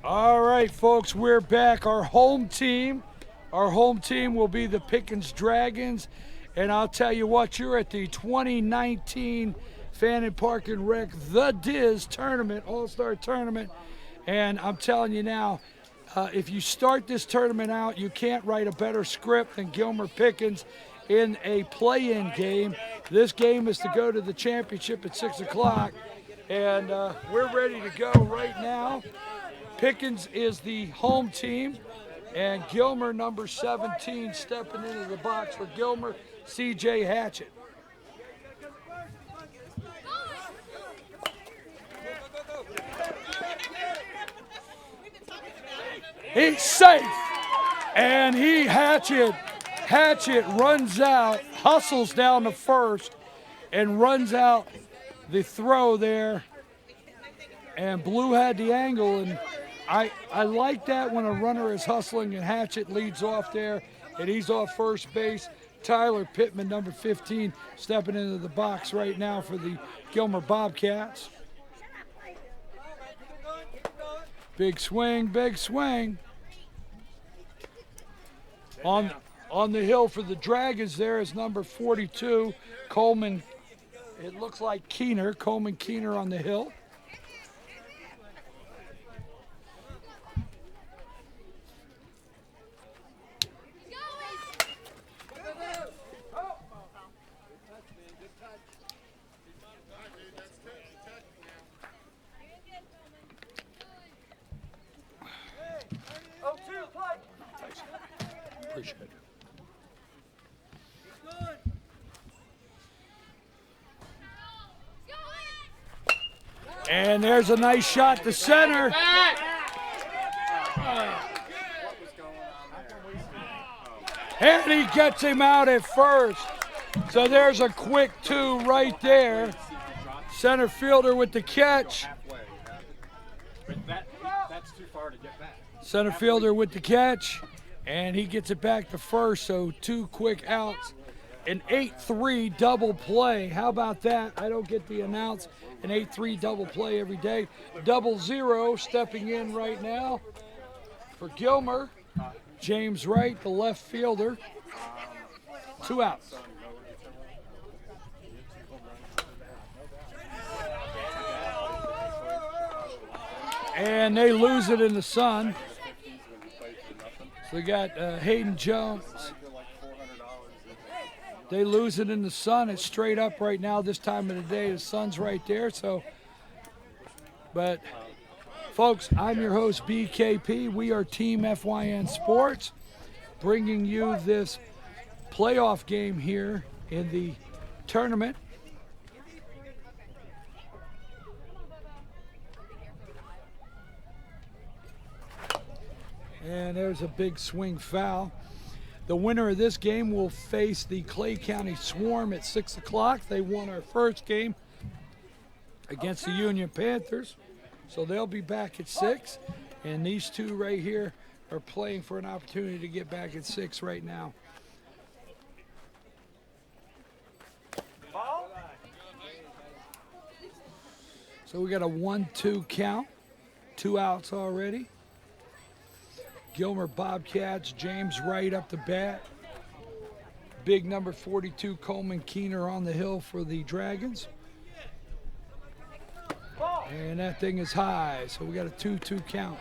All right, folks, we're back. Our home team will be the Pickens Dragons. And I'll tell you what, you're at the 2019 Fannin Park and Rec, the Diaz tournament, All-Star tournament. And I'm telling you now, if you start this tournament out, you can't write a better script than Gilmer Pickens in a play-in game. This game is to go to the championship at 6 o'clock. And we're ready to go right now. Pickens is the home team, and Gilmer, number 17, stepping into the box for Gilmer, C.J. Hatchett. He's safe, and Hatchett runs out, hustles down the first, and runs out the throw there. And Blue had the angle, and I like that when a runner is hustling and Hatchett leads off there, and he's off first base. Tyler Pittman, number 15, stepping into the box right now for the Gilmer Bobcats. Big swing, big swing. On the hill for the Dragons there is number 42, Coleman. It looks like Coleman Keener on the hill. Appreciate it. And there's a nice shot to center. And he gets him out at first. So there's a quick 2 right there. Center fielder with the catch. That's too far to get back. Center fielder with the catch. And he gets it back to first, so 2 quick outs. An 8-3 double play. How about that? I don't get the announce an 8-3 double play every day. 0-0 stepping in right now for Gilmer. James Wright, the left fielder. 2 outs. And they lose it in the sun. So we got Hayden Jones. They lose it in the sun. It's straight up right now this time of the day. The sun's right there. So, but folks, I'm your host, BKP. We are Team FYN Sports, bringing you this playoff game here in the tournament. And there's a big swing foul. The winner of this game will face the Clay County Swarm at 6 o'clock. They won our first game against the Union Panthers. So they'll be back at 6. And these two right here are playing for an opportunity to get back at 6 right now. So we got a 1-2 count. 2 outs already. Gilmer Bobcats, James Wright up the bat. Big number 42, Coleman Keener on the hill for the Dragons. And that thing is high, so we got a 2-2 count.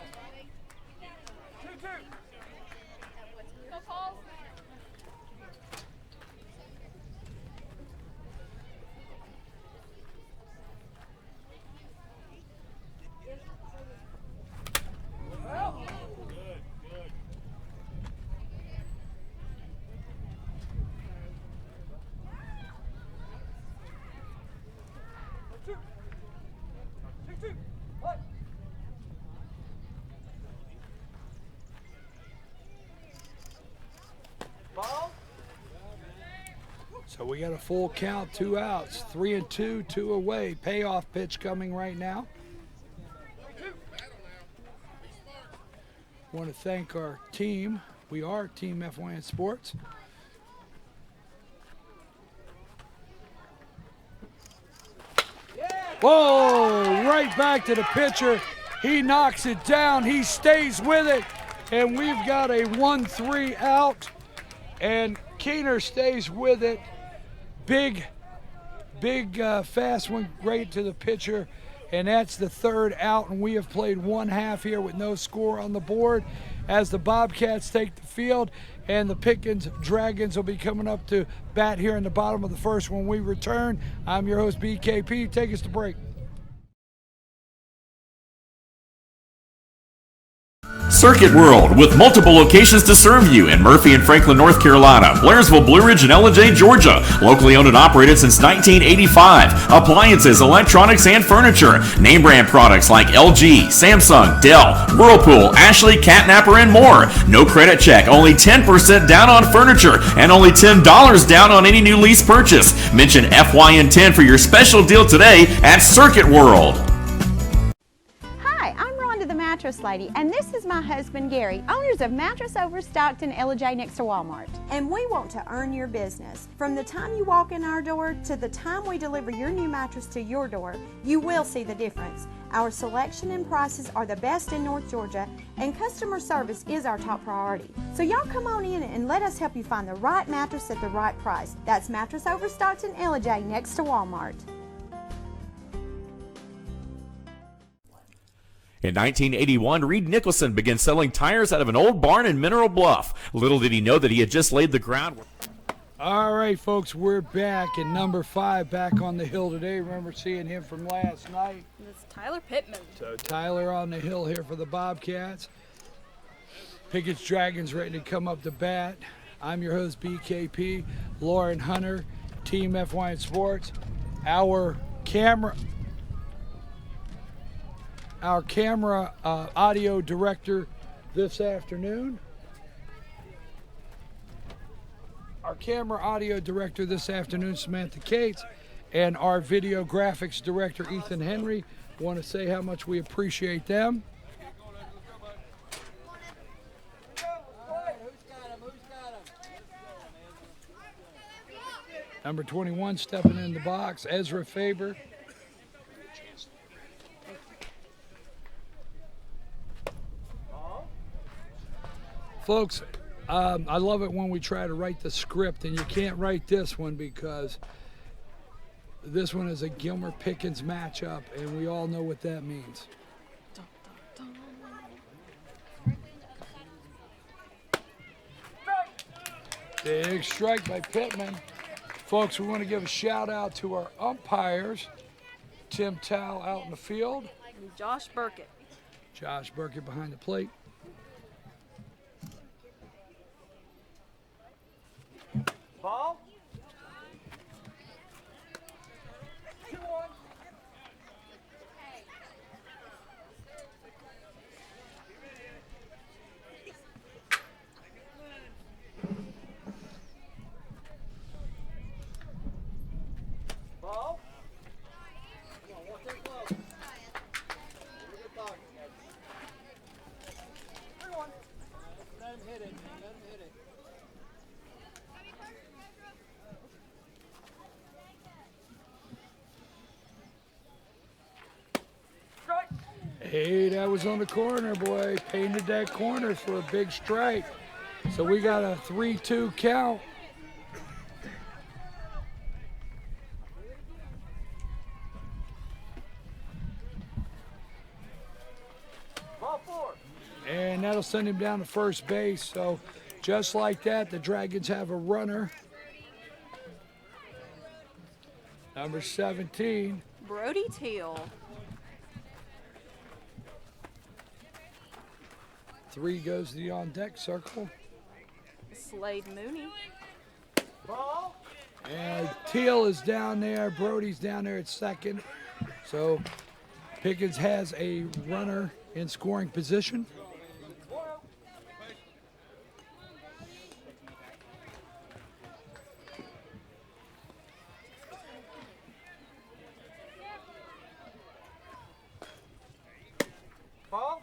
So we got a full count, 2 outs, 3-2, 2 away. Payoff pitch coming right now. Want to thank our team. We are Team FYN Sports. Whoa, right back to the pitcher. He knocks it down. He stays with it. And we've got a 1-3 out. And Keener stays with it. Big fast one right to the pitcher. And that's the third out. And we have played 1/2 here with no score on the board as the Bobcats take the field. And the Pickens Dragons will be coming up to bat here in the bottom of the first when we return. I'm your host, BKP. Take us to break. Circuit World, with multiple locations to serve you in Murphy and Franklin, North Carolina, Blairsville, Blue Ridge, and Ellijay, Georgia. Locally owned and operated since 1985. Appliances, electronics, and furniture. Name brand products like LG, Samsung, Dell, Whirlpool, Ashley, Catnapper, and more. No credit check, only 10% down on furniture, and only $10 down on any new lease purchase. Mention FYN10 for your special deal today at Circuit World. Mattress Lady, and this is my husband Gary, owners of Mattress Overstocked in Ellijay next to Walmart. And we want to earn your business. From the time you walk in our door to the time we deliver your new mattress to your door, you will see the difference. Our selection and prices are the best in North Georgia, and customer service is our top priority. So y'all come on in and let us help you find the right mattress at the right price. That's Mattress Overstocked in Ellijay next to Walmart. In 1981, Reed Nicholson began selling tires out of an old barn in Mineral Bluff. Little did he know that he had just laid the ground. All right, folks, we're back at number 5, back on the hill today. Remember seeing him from last night. It's Tyler Pittman. So Tyler on the hill here for the Bobcats. Pickens Dragons ready to come up to bat. I'm your host, BKP. Lauren Hunter, Team FYN Sports. Our camera audio director this afternoon. Samantha Cates, and our video graphics director, Ethan Henry. Want to say how much we appreciate them. Number 21 stepping in the box, Ezra Faber. Folks, I love it when we try to write the script, and you can't write this one because this one is a Gilmer Pickens matchup, and we all know what that means. Big strike by Pittman. Folks, we want to give a shout out to our umpires. Tim Towle out in the field. And Josh Burkett. Josh Burkett behind the plate. Ball. 2-1. Ball. Come on, one thing close. Good dog. 3-1. Let him hit it, man. Let him hit it. Hey, that was on the corner, boy. Painted that corner for a big strike. So we got a 3-2 count. Ball 4. And that'll send him down to first base. So just like that, the Dragons have a runner. Number 17. Brody Teal. 3 goes to the on-deck circle. Slade Mooney. Ball. And Teal is down there. Brody's down there at second. So Pickens has a runner in scoring position. Ball.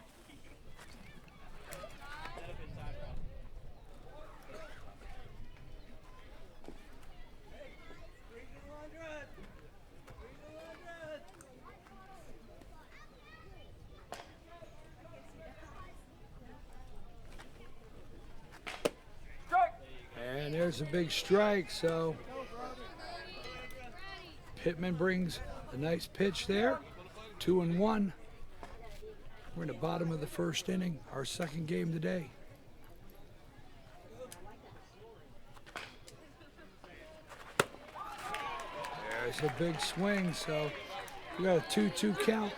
There's a big strike, so Pittman brings a nice pitch there. 2-1. We're in the bottom of the first inning, our second game today. There's a big swing, so we got a 2-2 count.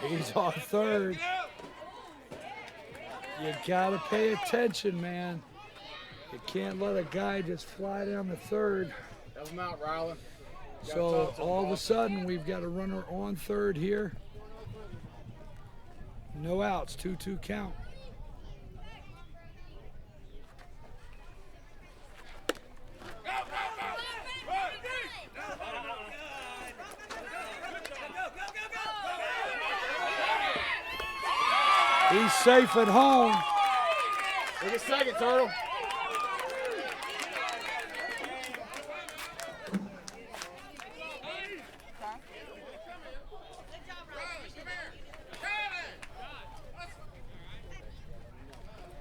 He's on third. You gotta pay attention, man. You can't let a guy just fly down the third. Help him out, Rylan. So all of a sudden, we've got a runner on third here. No outs, 2-2 count. He's safe at home. Take a second, Turtle.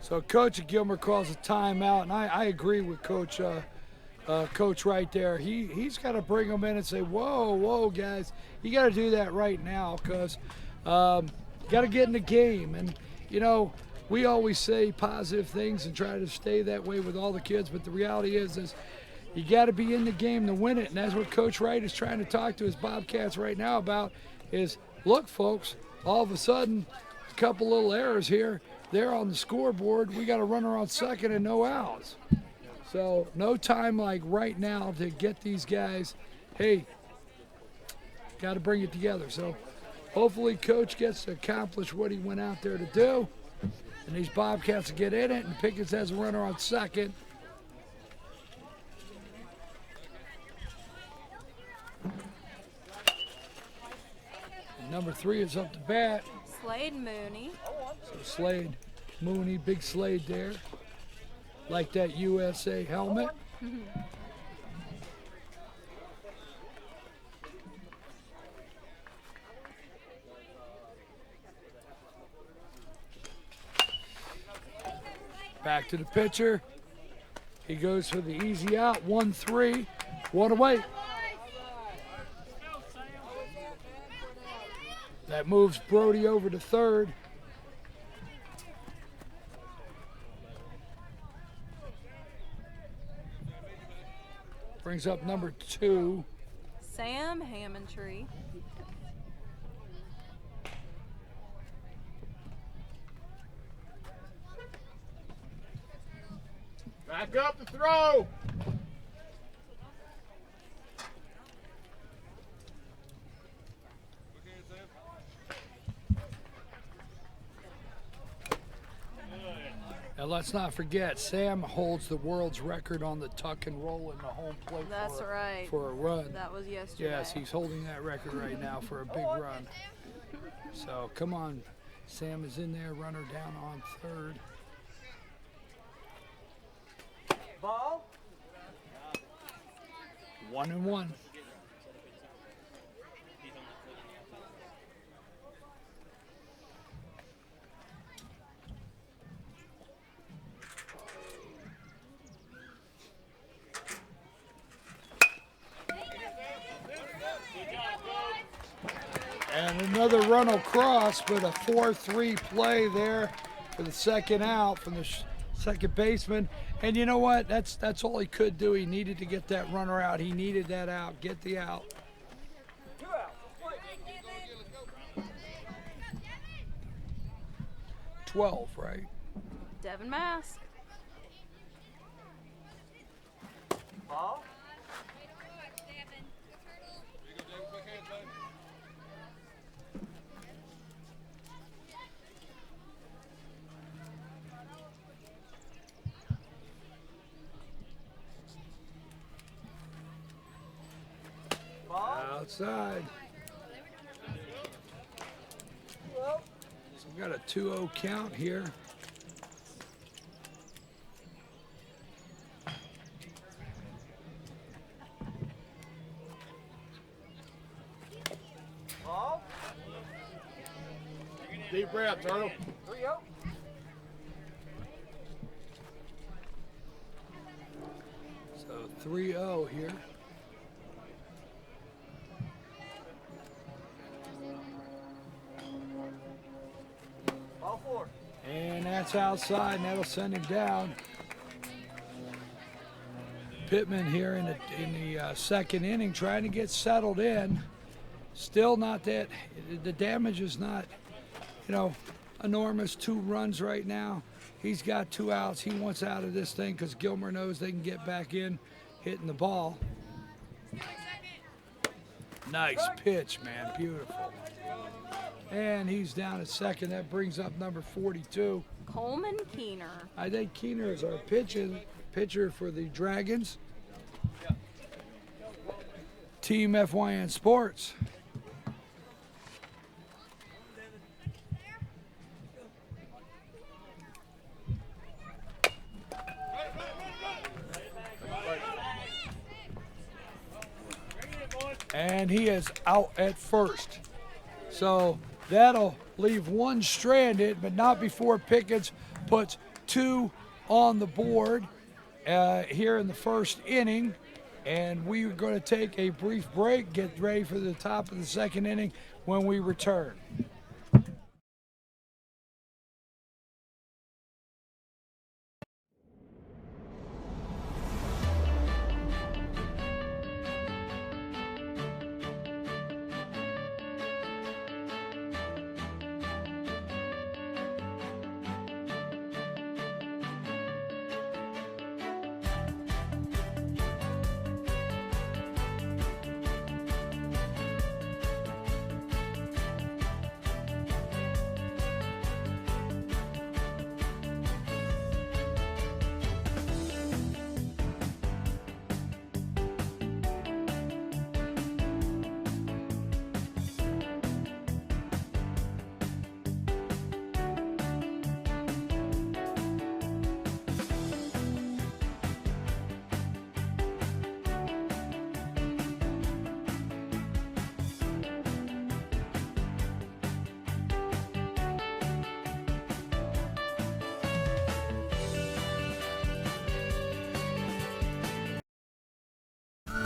So Coach Gilmer calls a timeout, and I agree with Coach right there. He's got to bring them in and say, whoa, guys, you got to do that right now because got to get in the game. And, you know, we always say positive things and try to stay that way with all the kids, but the reality is you got to be in the game to win it, and that's what Coach Wright is trying to talk to his Bobcats right now about is, look, folks, all of a sudden, a couple little errors here. They're on the scoreboard. We got a runner on second and no outs. So no time like right now to get these guys, hey, got to bring it together. So hopefully Coach gets to accomplish what he went out there to do. And these Bobcats will get in it, and Pickens has a runner on second. And number 3 is up to bat. Slade Mooney. So Slade, Mooney, big Slade there. Like that USA helmet. Back to the pitcher. He goes for the easy out. 1-3. One away. That moves Brody over to third. Brings up number 2. Sam Hammondtree. Back up the throw. And let's not forget, Sam holds the world's record on the tuck and roll in the home plate That's right. for a run. That was yesterday. Yes, he's holding that record right now for a big run. So come on, Sam is in there, runner down on third. Ball. 1-1. And another run across, but a 4-3 play there for the second out from the second baseman. And you know what? That's all he could do. He needed to get that runner out. He needed that out. Get the out. 2 outs. 12, right? Devin Mask. Ball. outside. So we got a 2-0 count here. Deep breath, Turtle. So 3-0 here. And that's outside, and that'll send him down. Pittman here in the second inning trying to get settled in. Still not that, the damage is not, you know, enormous. 2 runs right now. He's got 2 outs. He wants out of this thing because Gilmer knows they can get back in hitting the ball. Nice pitch, man. Beautiful. And he's down at second. That brings up number 42. Coleman Keener. I think Keener is our pitcher for the Dragons. Team FYN Sports. And he is out at first. So that'll leave 1 stranded, but not before Pickens puts 2 on the board here in the first inning. And we're going to take a brief break, get ready for the top of the second inning when we return.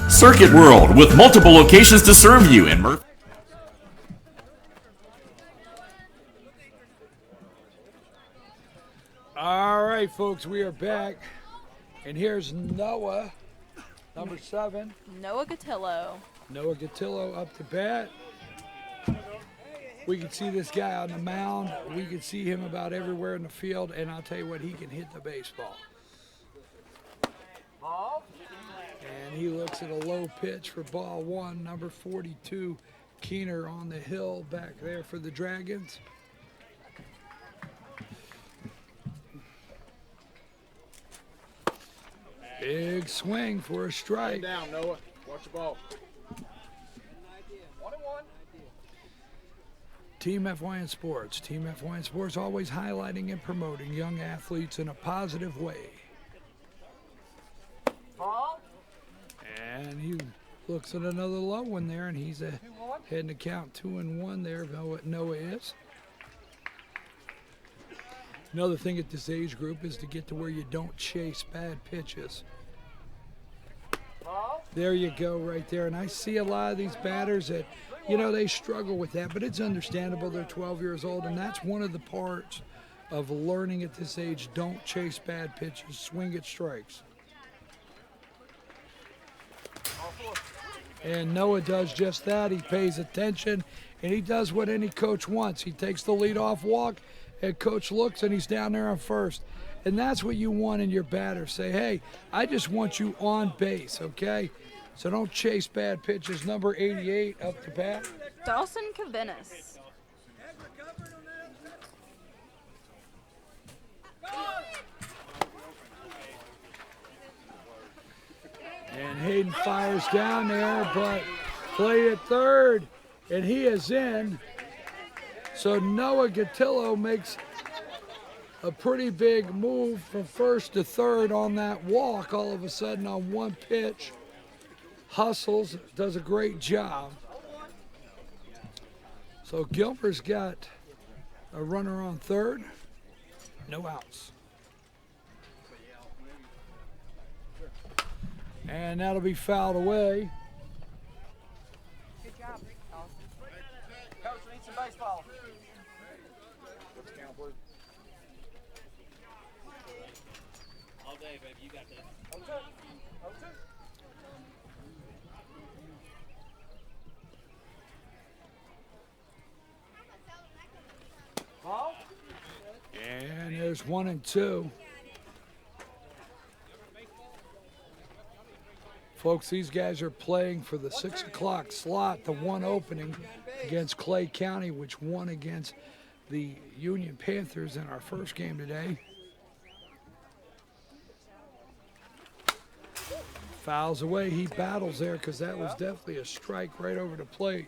Circuit World, with multiple locations to serve you in Murphy. All right, folks, we are back. And here's Noah, number 7. Noah Gatillo. Noah Gatillo up to bat. We can see this guy on the mound. We can see him about everywhere in the field, and I'll tell you what, he can hit the baseball. And he looks at a low pitch for ball 1, number 42, Keener on the hill back there for the Dragons. Big swing for a strike. Down, Noah. Watch the ball. Team FYN Sports. Team FYN Sports always highlighting and promoting young athletes in a positive way. And he looks at another low one there, and he's heading to count 2-1 there. Noah is. Another thing at this age group is to get to where you don't chase bad pitches. There you go right there. And I see a lot of these batters that, you know, they struggle with that, but it's understandable. They're 12 years old, and that's one of the parts of learning at this age. Don't chase bad pitches. Swing at strikes. And Noah does just that. He pays attention, and he does what any coach wants. He takes the leadoff walk, and coach looks, and he's down there on first. And that's what you want in your batter. Say, hey, I just want you on base, okay? So don't chase bad pitches. Number 88 up to bat. Dawson Cavinus. And Hayden fires down there, but Played at third, and he is in. So Noah Gatillo makes a pretty big move from first to third on that walk all of a sudden on one pitch. Hustles, does a great job. So Gilmer's got a runner on third, no outs. And that'll be fouled away. Good job, Dawson. Coach, we need some baseball. What's the count, please? All day, baby. You got this. 0-2. 0-2. Ball. And there's 1 and 2. Folks, these guys are playing for the 6 o'clock slot, the one opening against Clay County, which won against the Union Panthers in our first game today. Fouls away. He battles there because that was definitely a strike right over the plate.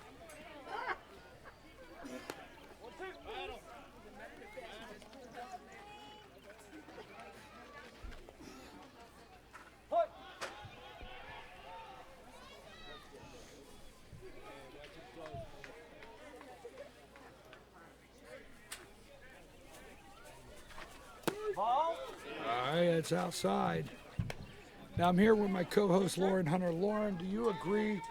Ball. All right, it's outside. Now I'm here with my co-host Lauren Hunter. Lauren, do you agree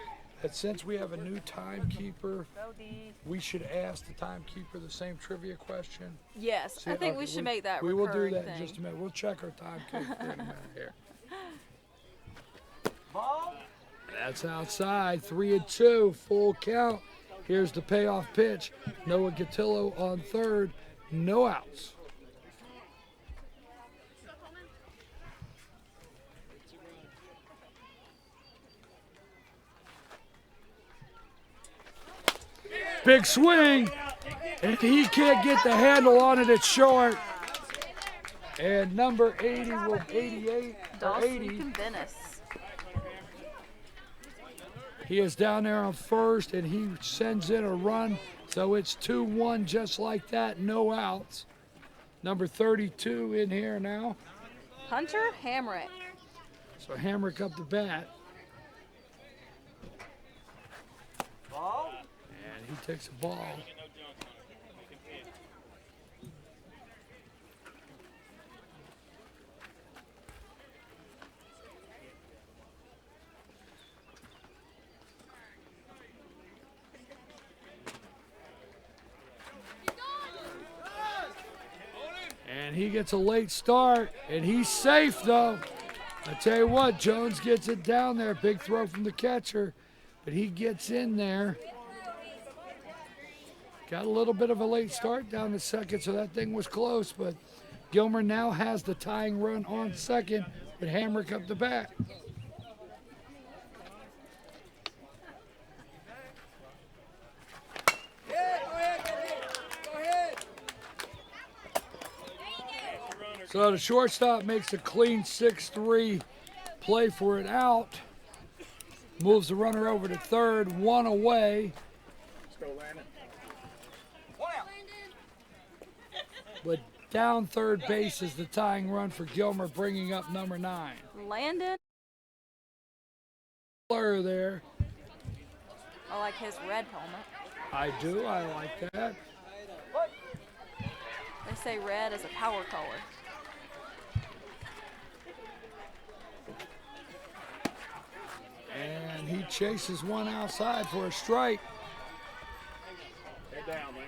that since we have a new timekeeper, Go D. we should ask the timekeeper the same trivia question? Yes, See, I think okay, we should make that We will do recurring that thing. in just a minute. We'll check our timekeeper in a minute here. Ball. That's outside. 3 and 2, full count. Here's the payoff pitch. Noah Gatillo on third, no outs. Big swing, and he can't get the handle on it. It's short. And number 80 will 88 or Dawson 80. Convenis. He is down there on first, and he sends in a run. So it's 2-1 just like that, no outs. Number 32 in here now. Hunter Hamrick. So Hamrick up the bat, Ball. and he takes a ball. And he gets a late start, and he's safe though. I tell you what, Jones gets it down there. Big throw from the catcher, but he gets in there. Got a little bit of a late start down the second, so that thing was close, but Gilmer now has the tying run on second, but Hamrick up the bat. So the shortstop makes a clean 6-3 play for it out. Moves the runner over to third, 1 away. Let's go, Landon. 1 out. But down third base is the tying run for Gilmer, bringing up number 9. Landon. Blur there. I like his red helmet. I do, I like that. They say red is a power color. And he chases one outside for a strike. Head down, Landon.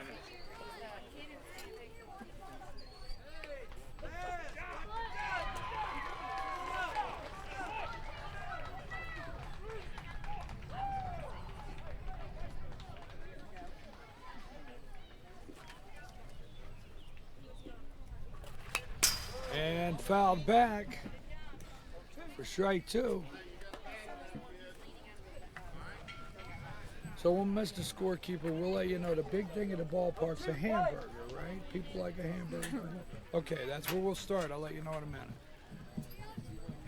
And fouled back for strike 2. So, Mr. Scorekeeper, we'll let you know the big thing at the ballpark's a hamburger, right? People like a hamburger. Okay, that's where we'll start. I'll let you know in a minute.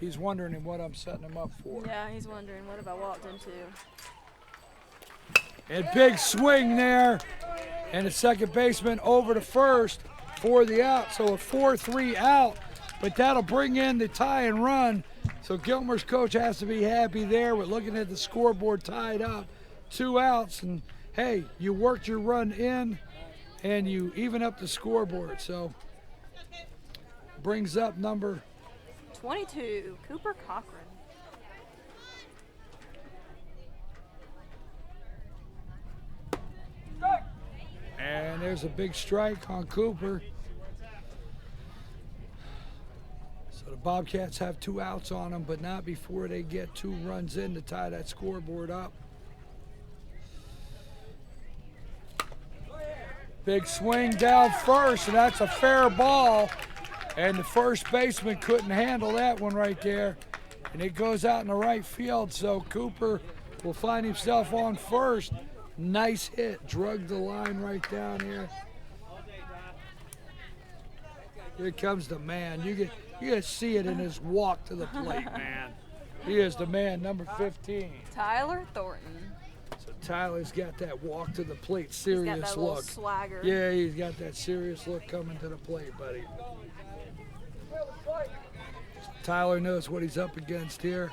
He's wondering what I'm setting him up for. Yeah, he's wondering what have I walked into. And big swing there. And the second baseman over to first for the out. So a 4-3 out, but that'll bring in the tie and run. So Gilmer's coach has to be happy there with looking at the scoreboard tied up. 2 outs, and hey, you worked your run in and you even up the scoreboard. So brings up number 22, Cooper Cochran. And there's a big strike on Cooper. So the Bobcats have 2 outs on them, but not before they get 2 runs in to tie that scoreboard up. Big swing down first, and that's a fair ball. And the first baseman couldn't handle that one right there. And it goes out in the right field, so Cooper will find himself on first. Nice hit, drug the line right down here. Here comes the man. You can see it in his walk to the plate, man. He is the man, number 15. Tyler Thornton. So Tyler's got that walk to the plate, He's serious got that little look. swagger. Yeah, he's got that serious look coming to the plate, buddy. Tyler knows what he's up against here.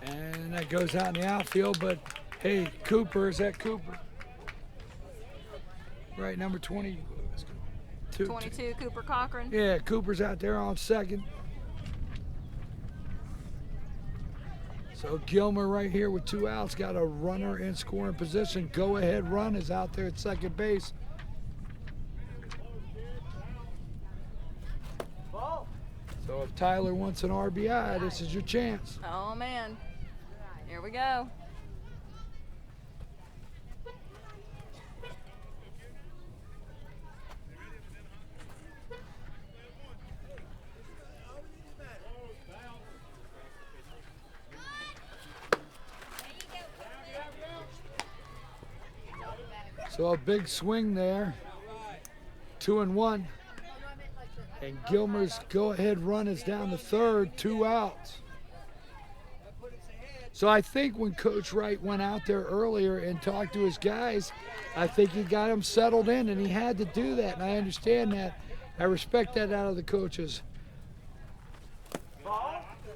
And that goes out in the outfield, but hey, Cooper, is that Cooper? Right, number 20. 22, Cooper Cochran. Yeah, Cooper's out there on second. So Gilmer right here with 2 outs, got a runner in scoring position. Go ahead run is out there at second base. So if Tyler wants an RBI, this is your chance. Oh man, here we go. So a big swing there, 2-1. And Gilmer's go-ahead run is down to third, 2 outs. So I think when Coach Wright went out there earlier and talked to his guys, I think he got them settled in, and he had to do that, and I understand that. I respect that out of the coaches.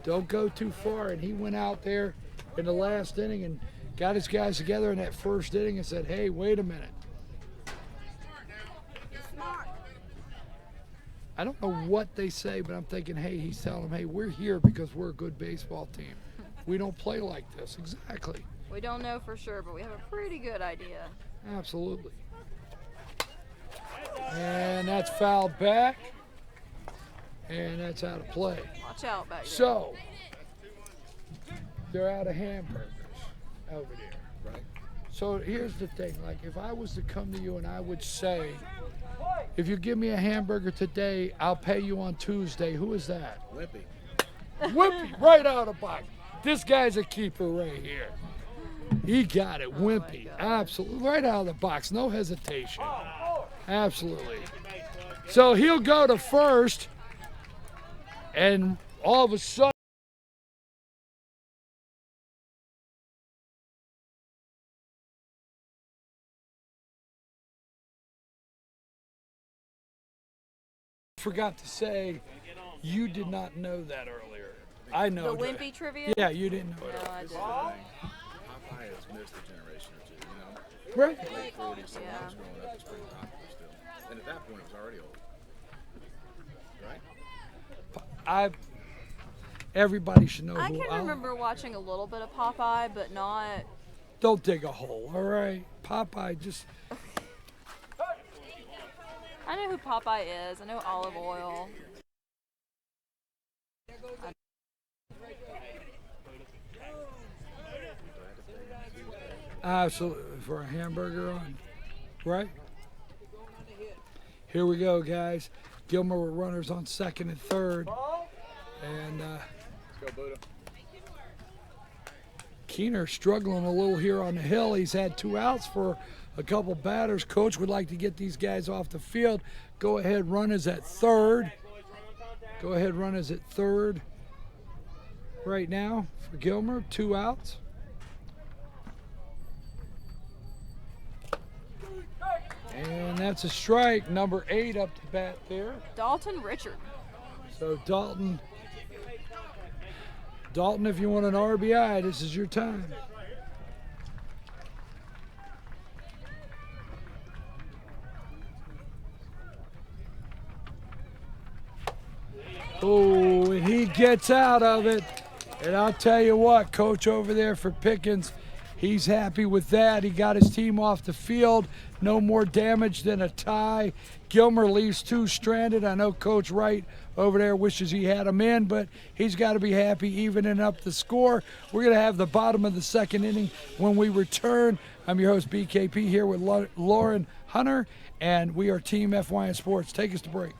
Don't go too far, and he went out there in the last inning and got his guys together in that first inning and said, hey, wait a minute. I don't know what they say, but I'm thinking, hey, he's telling them, hey, we're here because we're a good baseball team. We don't play like this. Exactly. We don't know for sure, but we have a pretty good idea. Absolutely. And that's fouled back. And that's out of play. Watch out back there. So, they're out of hamburgers over there. Right. So here's the thing. Like, if I was to come to you and I would say, if you give me a hamburger today, I'll pay you on Tuesday. Who is that? Limpy. Wimpy, right out of the box. This guy's a keeper right here. He got it, Wimpy. Absolutely, right out of the box, no hesitation. Absolutely. So he'll go to first, and all of a sudden, forgot to say, you did not know that earlier. I know The that. Wimpy trivia? Yeah, you didn't know No, it. I didn't. Popeye has missed a generation or two, you know. Right. Late 40s, so Yeah. I was growing up, it's pretty popular still. And at that point, it was already old. Right? Everybody should know I who can remember watching a little bit of Popeye, but not. Don't dig a hole, all right? Popeye just, I know who Popeye is. I know olive oil. absolutely, for a hamburger on, right? Here we go, guys. Gilmer with runners on second and third. And Let's go, Buddha. Keener struggling a little here on the hill. He's had 2 outs for a couple batters. Coach would like to get these guys off the field. Go ahead, runners at third. Go ahead, runners at third right now for Gilmer. 2 outs. And that's a strike. Number 8 up to bat there. Dalton Richard. So Dalton, if you want an RBI, this is your time. Oh, and he gets out of it. And I'll tell you what, coach over there for Pickens, he's happy with that. He got his team off the field. No more damage than a tie. Gilmer leaves 2 stranded. I know Coach Wright over there wishes he had him in, but he's got to be happy evening up the score. We're going to have the bottom of the 2nd inning when we return. I'm your host, BKP, here with Lauren Hunter, and we are Team FYN Sports. Take us to break.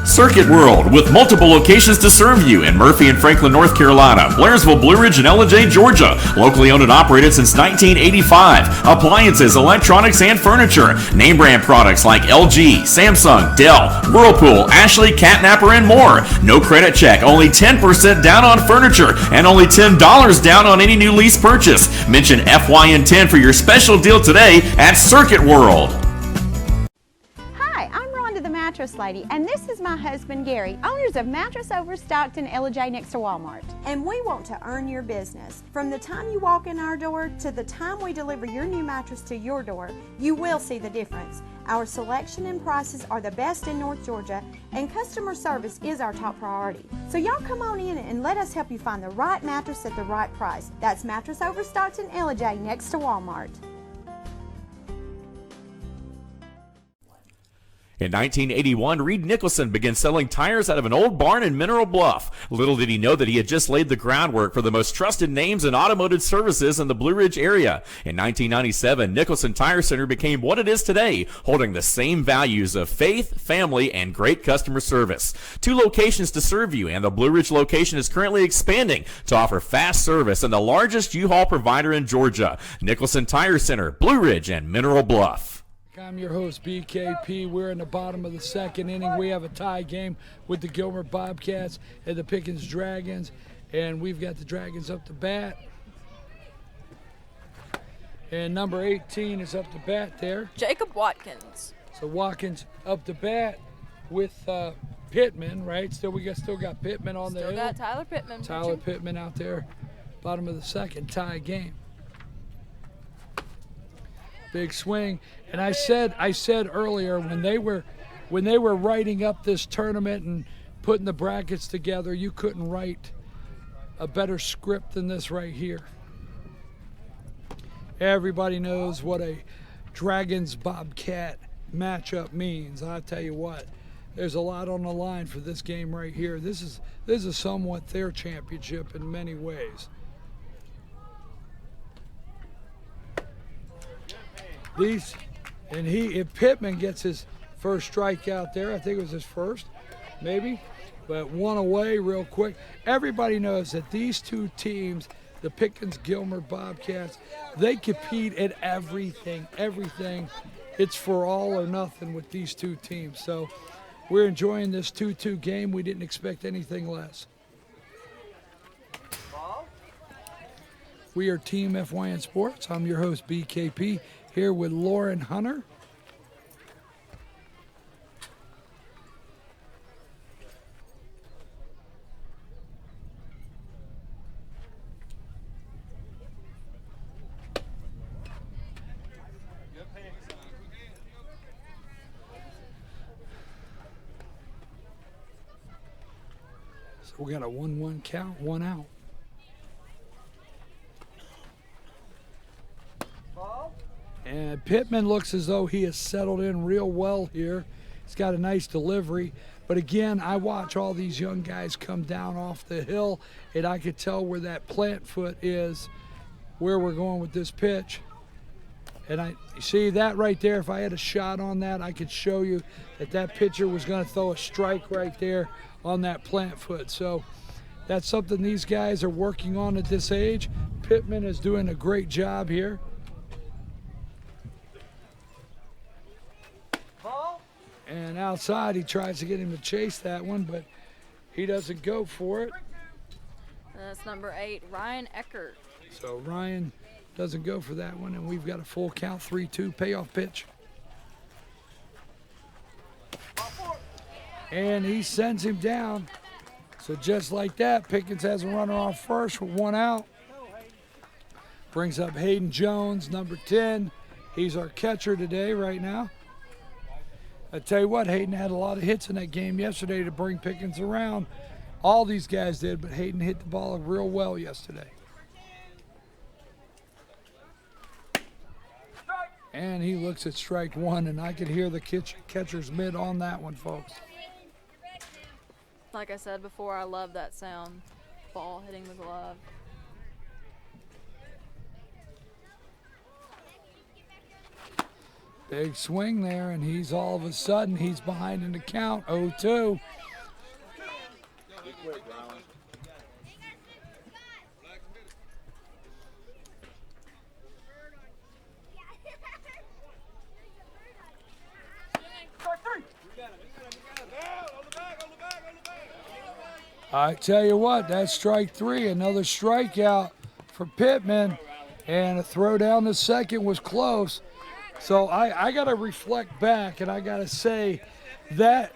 Circuit World, with multiple locations to serve you in Murphy and Franklin, North Carolina, Blairsville, Blue Ridge, and Ellen, Georgia. Locally owned and operated since 1985. Appliances, electronics, and furniture. Name brand products like LG, Samsung, Dell, Whirlpool, Ashley, Catnapper, and more. No credit check, only 10% down on furniture, and only $10 down on any new lease purchase. Mention FYN10 for your special deal today at Circuit World. Mattress Lady, and this is my husband Gary, owners of Mattress Overstocked in LJ next to Walmart. And we want to earn your business. From the time you walk in our door to the time we deliver your new mattress to your door, you will see the difference. Our selection and prices are the best in North Georgia, and customer service is our top priority. So y'all come on in and let us help you find the right mattress at the right price. That's Mattress Overstocked in LJ next to Walmart. In 1981, Reed Nicholson began selling tires out of an old barn in Mineral Bluff. Little did he know that he had just laid the groundwork for the most trusted names in automotive services in the Blue Ridge area. In 1997, Nicholson Tire Center became what it is today, holding the same values of faith, family, and great customer service. 2 locations to serve you, and the Blue Ridge location is currently expanding to offer fast service and the largest U-Haul provider in Georgia. Nicholson Tire Center, Blue Ridge, and Mineral Bluff. I'm your host, BKP. We're in the bottom of the 2nd inning. We have a tie game with the Gilmer Bobcats and the Pickens Dragons, and we've got the Dragons up to bat. And number 18 is up to bat there. Jacob Watkins. So Watkins up to bat with Pittman, right? We still got Pittman on the hill. Still got Tyler Pittman. Tyler Pittman out there, bottom of the 2nd, tie game. Big swing. And I said earlier, when they were writing up this tournament and putting the brackets together, you couldn't write a better script than this right here. Everybody knows what a Dragons Bobcat matchup means. I'll tell you what, there's a lot on the line for this game right here. This is somewhat their championship in many ways. If Pittman gets his first strikeout there, I think it was his first, maybe, but 1 away real quick. Everybody knows that these 2 teams, the Pickens Gilmer Bobcats, they compete at everything. It's for all or nothing with these 2 teams. So we're enjoying this 2-2 game. We didn't expect anything less. We are Team FYN Sports. I'm your host, BKP, here with Lauren Hunter. So we got a 1-1 count, 1 out. And Pittman looks as though he has settled in real well here. He's got a nice delivery. But again, I watch all these young guys come down off the hill, and I could tell where that plant foot is, where we're going with this pitch. And you see that right there, if I had a shot on that, I could show you that that pitcher was going to throw a strike right there on that plant foot. So that's something these guys are working on at this age. Pittman is doing a great job here. And outside, he tries to get him to chase that one, but he doesn't go for it. That's number 8, Ryan Eckert. So Ryan doesn't go for that one, and we've got a full count, 3-2 payoff pitch. And he sends him down. So just like that, Pickens has a runner on first with 1 out. Brings up Hayden Jones, number 10. He's our catcher today right now. I tell you what, Hayden had a lot of hits in that game yesterday to bring Pickens around. All these guys did, but Hayden hit the ball real well yesterday. And he looks at strike 1, and I could hear the catcher's mitt on that one, folks. Like I said before, I love that sound. Ball hitting the glove. Big swing there, and he's all of a sudden, he's behind in the count, 0-2. I tell you what, that's strike 3, another strikeout for Pittman, and a throw down the second was close. So I got to reflect back, and I got to say that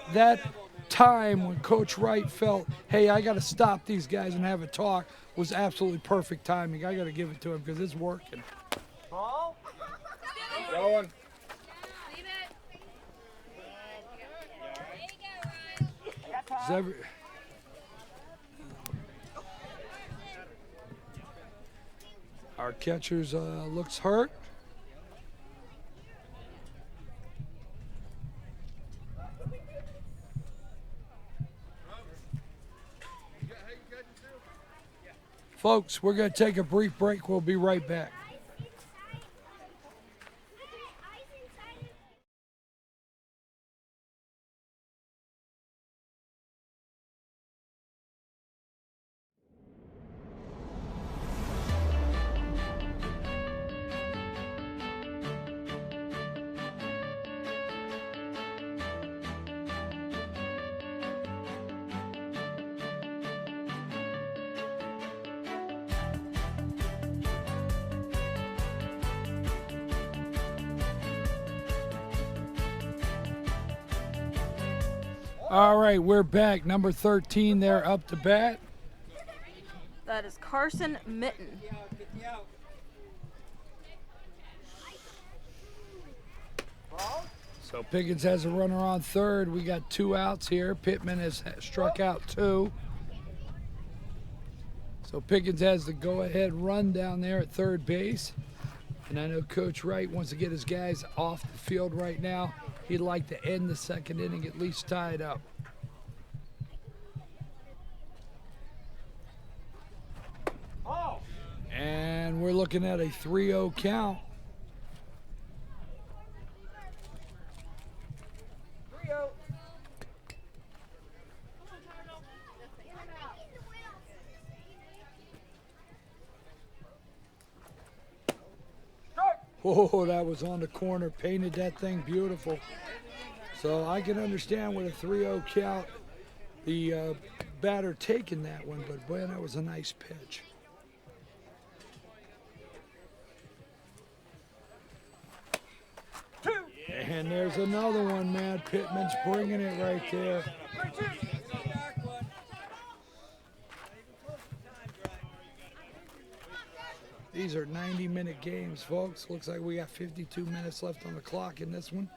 time when Coach Wright felt, hey, I got to stop these guys and have a talk, was absolutely perfect timing. I got to give it to him because it's working. Ball. Going. Our catcher's looks hurt. Folks, we're going to take a brief break. We'll be right back. All right, we're back. Number 13 there up to bat. That is Carson Mitten. So Pickens has a runner on third. We got 2 outs here. Pittman has struck out 2. So Pickens has the go-ahead run down there at third base. And I know Coach Wright wants to get his guys off the field right now. He'd like to end the second inning at least tied up. And we're looking at a 3-0 count. Oh, that was on the corner, painted that thing beautiful. So I can understand with a 3-0 count, the batter taking that one, but boy, that was a nice pitch. And there's another one, man. Pittman's bringing it right there. These are 90-minute games, folks. Looks like we got 52 minutes left on the clock in this one.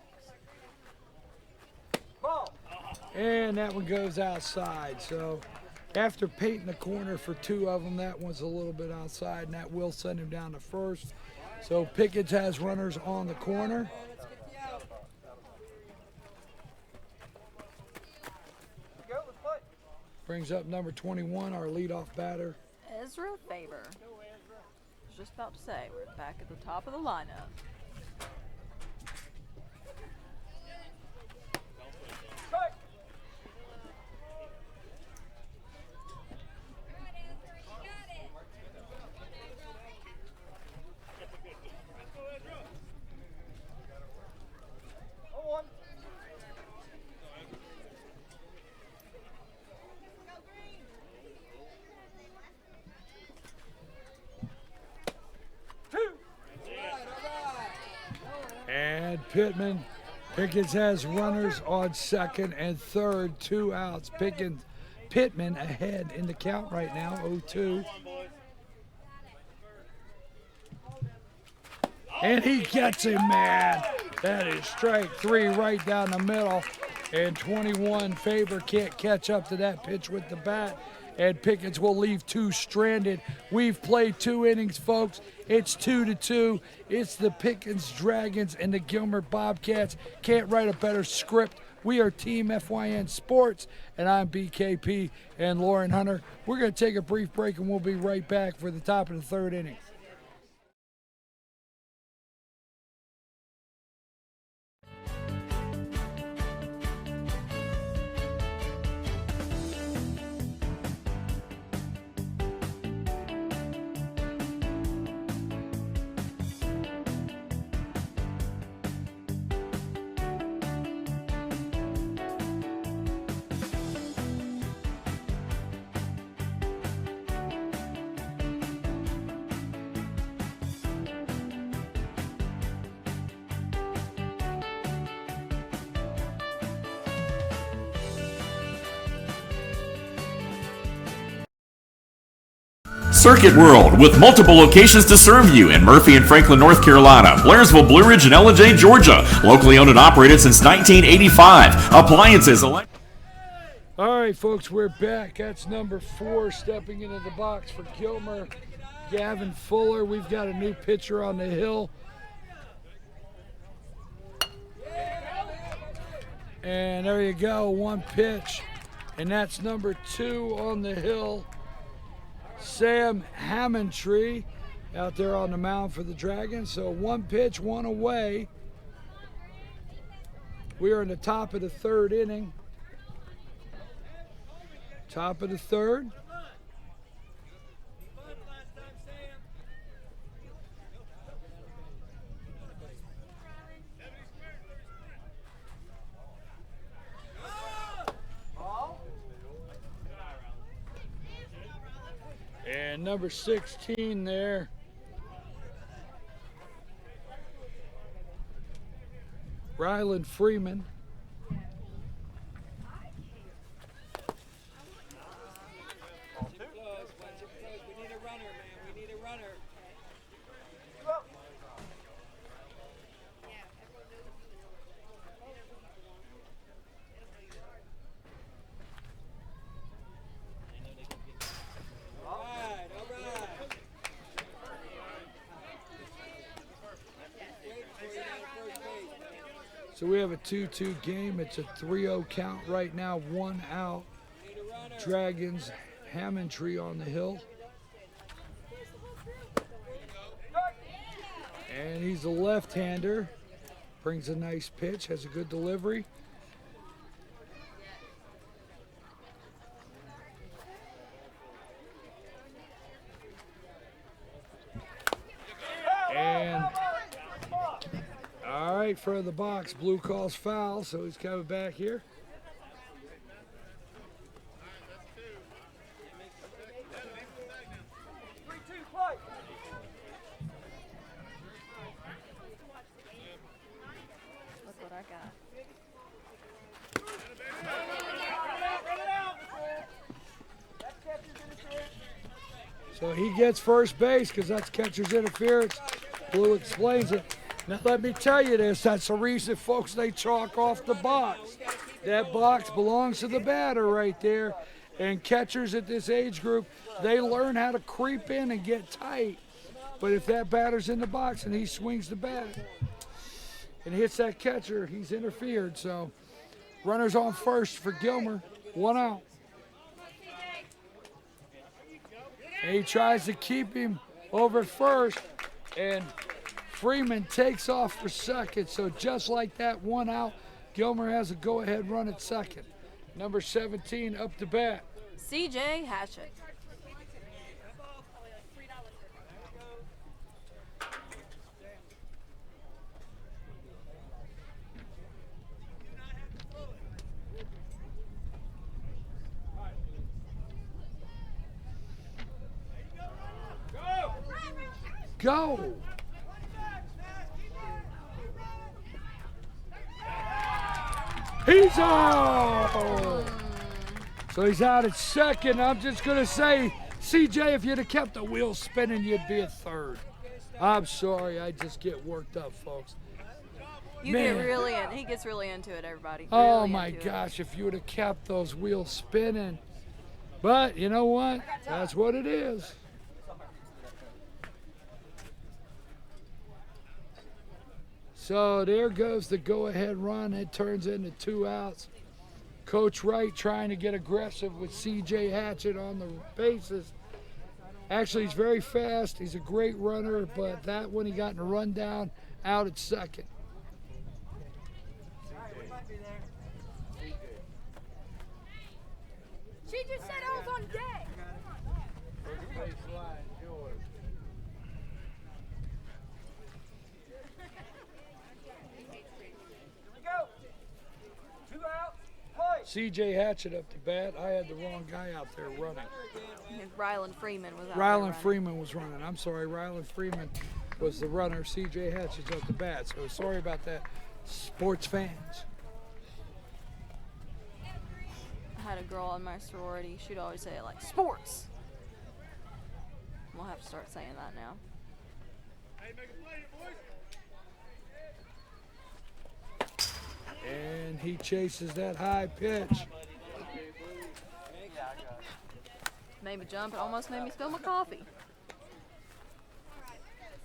And that one goes outside. So after painting the corner for 2 of them, that one's a little bit outside, and that will send him down to first. So Pickens has runners on the corner. Brings up number 21, our leadoff batter. Ezra Faber. I was just about to say, we're back at the top of the lineup. Pittman. Pickens has runners on second and third, 2 outs. Pittman ahead in the count right now, 0-2. And he gets him, man. That is strike 3 right down the middle. And 21, Faber can't catch up to that pitch with the bat. And Pickens will leave 2 stranded. We've played 2 innings, folks. It's 2-2. It's the Pickens Dragons and the Gilmer Bobcats. Can't write a better script. We are Team FYN Sports, and I'm BKP and Lauren Hunter. We're going to take a brief break, and we'll be right back for the top of the 3rd inning. Circuit World, with multiple locations to serve you in Murphy and Franklin, North Carolina, Blairsville, Blue Ridge, and Ellen, Georgia. Locally owned and operated since 1985. Appliances, All right, folks, we're back. That's number 4 stepping into the box for Gilmer, Gavin Fuller. We've got a new pitcher on the hill. And there you go, 1 pitch. And that's number 2 on the hill, Sam Hammondtree, out there on the mound for the Dragons. So 1 pitch, 1 away. We are in the top of the 3rd inning. Top of the 3rd. And number 16 there, Ryland Freeman. We need a runner, man. We need a runner. So we have a 2-2 game. It's a 3-0 count right now, 1 out. Dragons, Hammondtree on the hill. And he's a left-hander. Brings a nice pitch, has a good delivery. And all right, front of the box, Blue calls foul, so he's coming back here. Look what I got. So he gets first base because that's catcher's interference. Blue explains it. Now let me tell you this, that's the reason, folks, they chalk off the box. That box belongs to the batter right there. And catchers at this age group, they learn how to creep in and get tight. But if that batter's in the box and he swings the bat and hits that catcher, he's interfered. So runners on first for Gilmer, 1 out. And he tries to keep him over first, and Freeman takes off for second. So just like that, 1 out, Gilmer has a go-ahead run at second. Number 17 up to bat. CJ Hatchett. Go! He's out. So he's out at second. I'm just going to say, CJ, if you'd have kept the wheel spinning, you'd be at third. I'm sorry. I just get worked up, folks. You Man. get really in. He gets really into it, everybody. Oh, Really my into it. gosh, if you would have kept those wheels spinning. But you know what? That's what it is. So there goes the go-ahead run. It turns into 2 outs. Coach Wright trying to get aggressive with CJ Hatchett on the bases. Actually, he's very fast. He's a great runner, but that one he got in a rundown out at second. She just said I was on deck. CJ Hatchett up to bat. I had the wrong guy out there running. And Ryland Freeman was out there Ryland running. Freeman was running. I'm sorry, Ryland Freeman was the runner. CJ Hatchett's up to bat. So sorry about that, sports fans. I had a girl in my sorority. She'd always say it like sports. We'll have to start saying that now. And he chases that high pitch. Made me jump. It almost made me spill my coffee.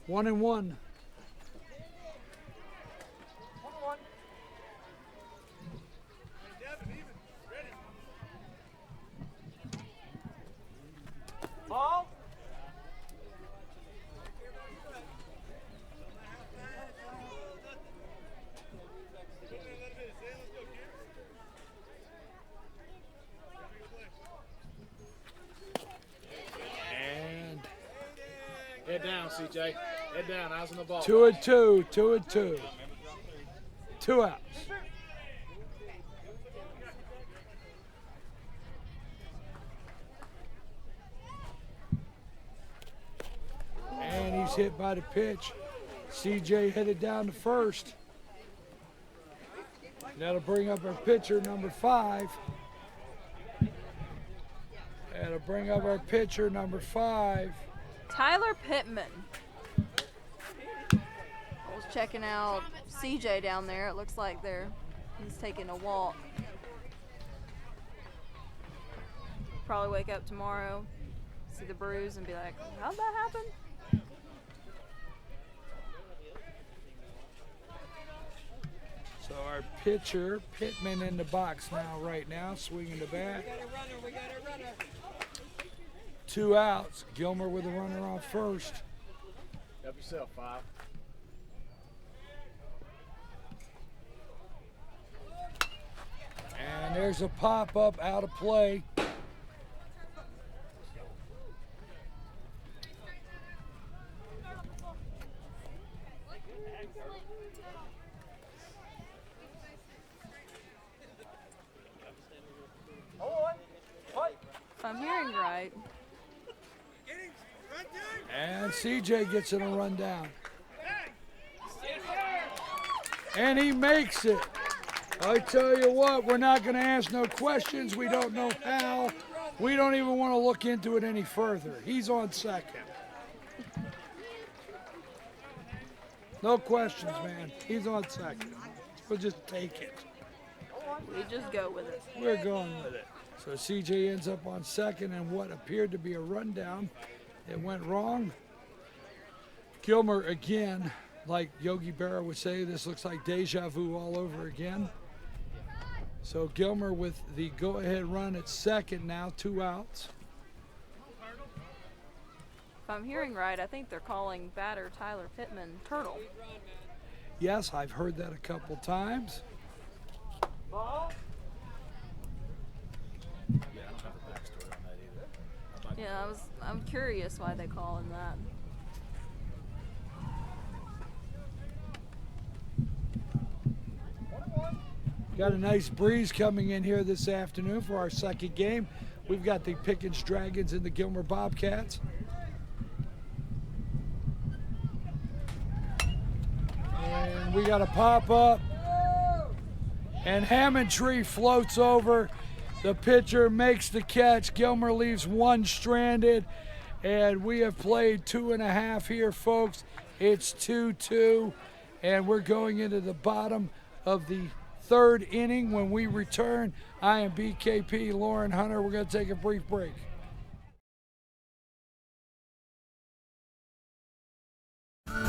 1-1. Ball. And Head down, CJ. Head down. Eyes on the ball. 2-2. 2-2. 2 outs. And he's hit by the pitch. CJ headed down to first. That'll bring up our pitcher, number 5. That'll bring up our pitcher, number 5. Tyler Pittman. I was checking out CJ down there. It looks like he's taking a walk. Probably wake up tomorrow, see the bruise, and be like, how'd that happen? So our pitcher, Pittman, in the box right now, swinging the bat. We got a runner. 2 outs. Gilmer with a runner on first. Help yourself, 5. And there's a pop-up out of play. If I'm hearing right, And CJ gets in a run down. And he makes it. I tell you what, we're not going to ask no questions. We don't know how. We don't even want to look into it any further. He's on second. No questions, man. He's on second. We'll just take it. we just go with it. We're going with it. So CJ ends up on second, and what appeared to be a rundown, it went wrong. Gilmer again, like Yogi Berra would say, this looks like deja vu all over again. So Gilmer with the go-ahead run at second now, 2 outs. If I'm hearing right, I think they're calling batter Tyler Pittman Turtle. Yes, I've heard that a couple times. Yeah, I'm curious why they call him that. Got a nice breeze coming in here this afternoon for our second game. We've got the Pickens Dragons and the Gilmer Bobcats. And we got a pop-up. And Hammondtree floats over. The pitcher makes the catch. Gilmer leaves one stranded. And we have played 2.5 here, folks. It's 2-2. And we're going into the bottom of the third inning. When we return, I am BKP, Lauren Hunter. We're going to take a brief break.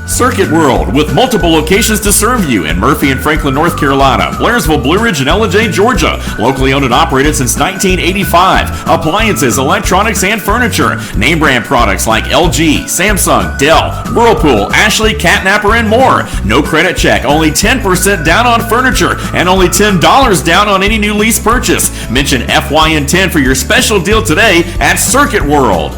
Circuit World, with multiple locations to serve you in Murphy and Franklin, North Carolina, Blairsville, Blue Ridge, and Ellen, Georgia. Locally owned and operated since 1985. Appliances, electronics, and furniture. Name brand products like LG, Samsung, Dell, Whirlpool, Ashley, Catnapper, and more. No credit check, only 10% down on furniture, and only $10 down on any new lease purchase. Mention FYN10 for your special deal today at Circuit World.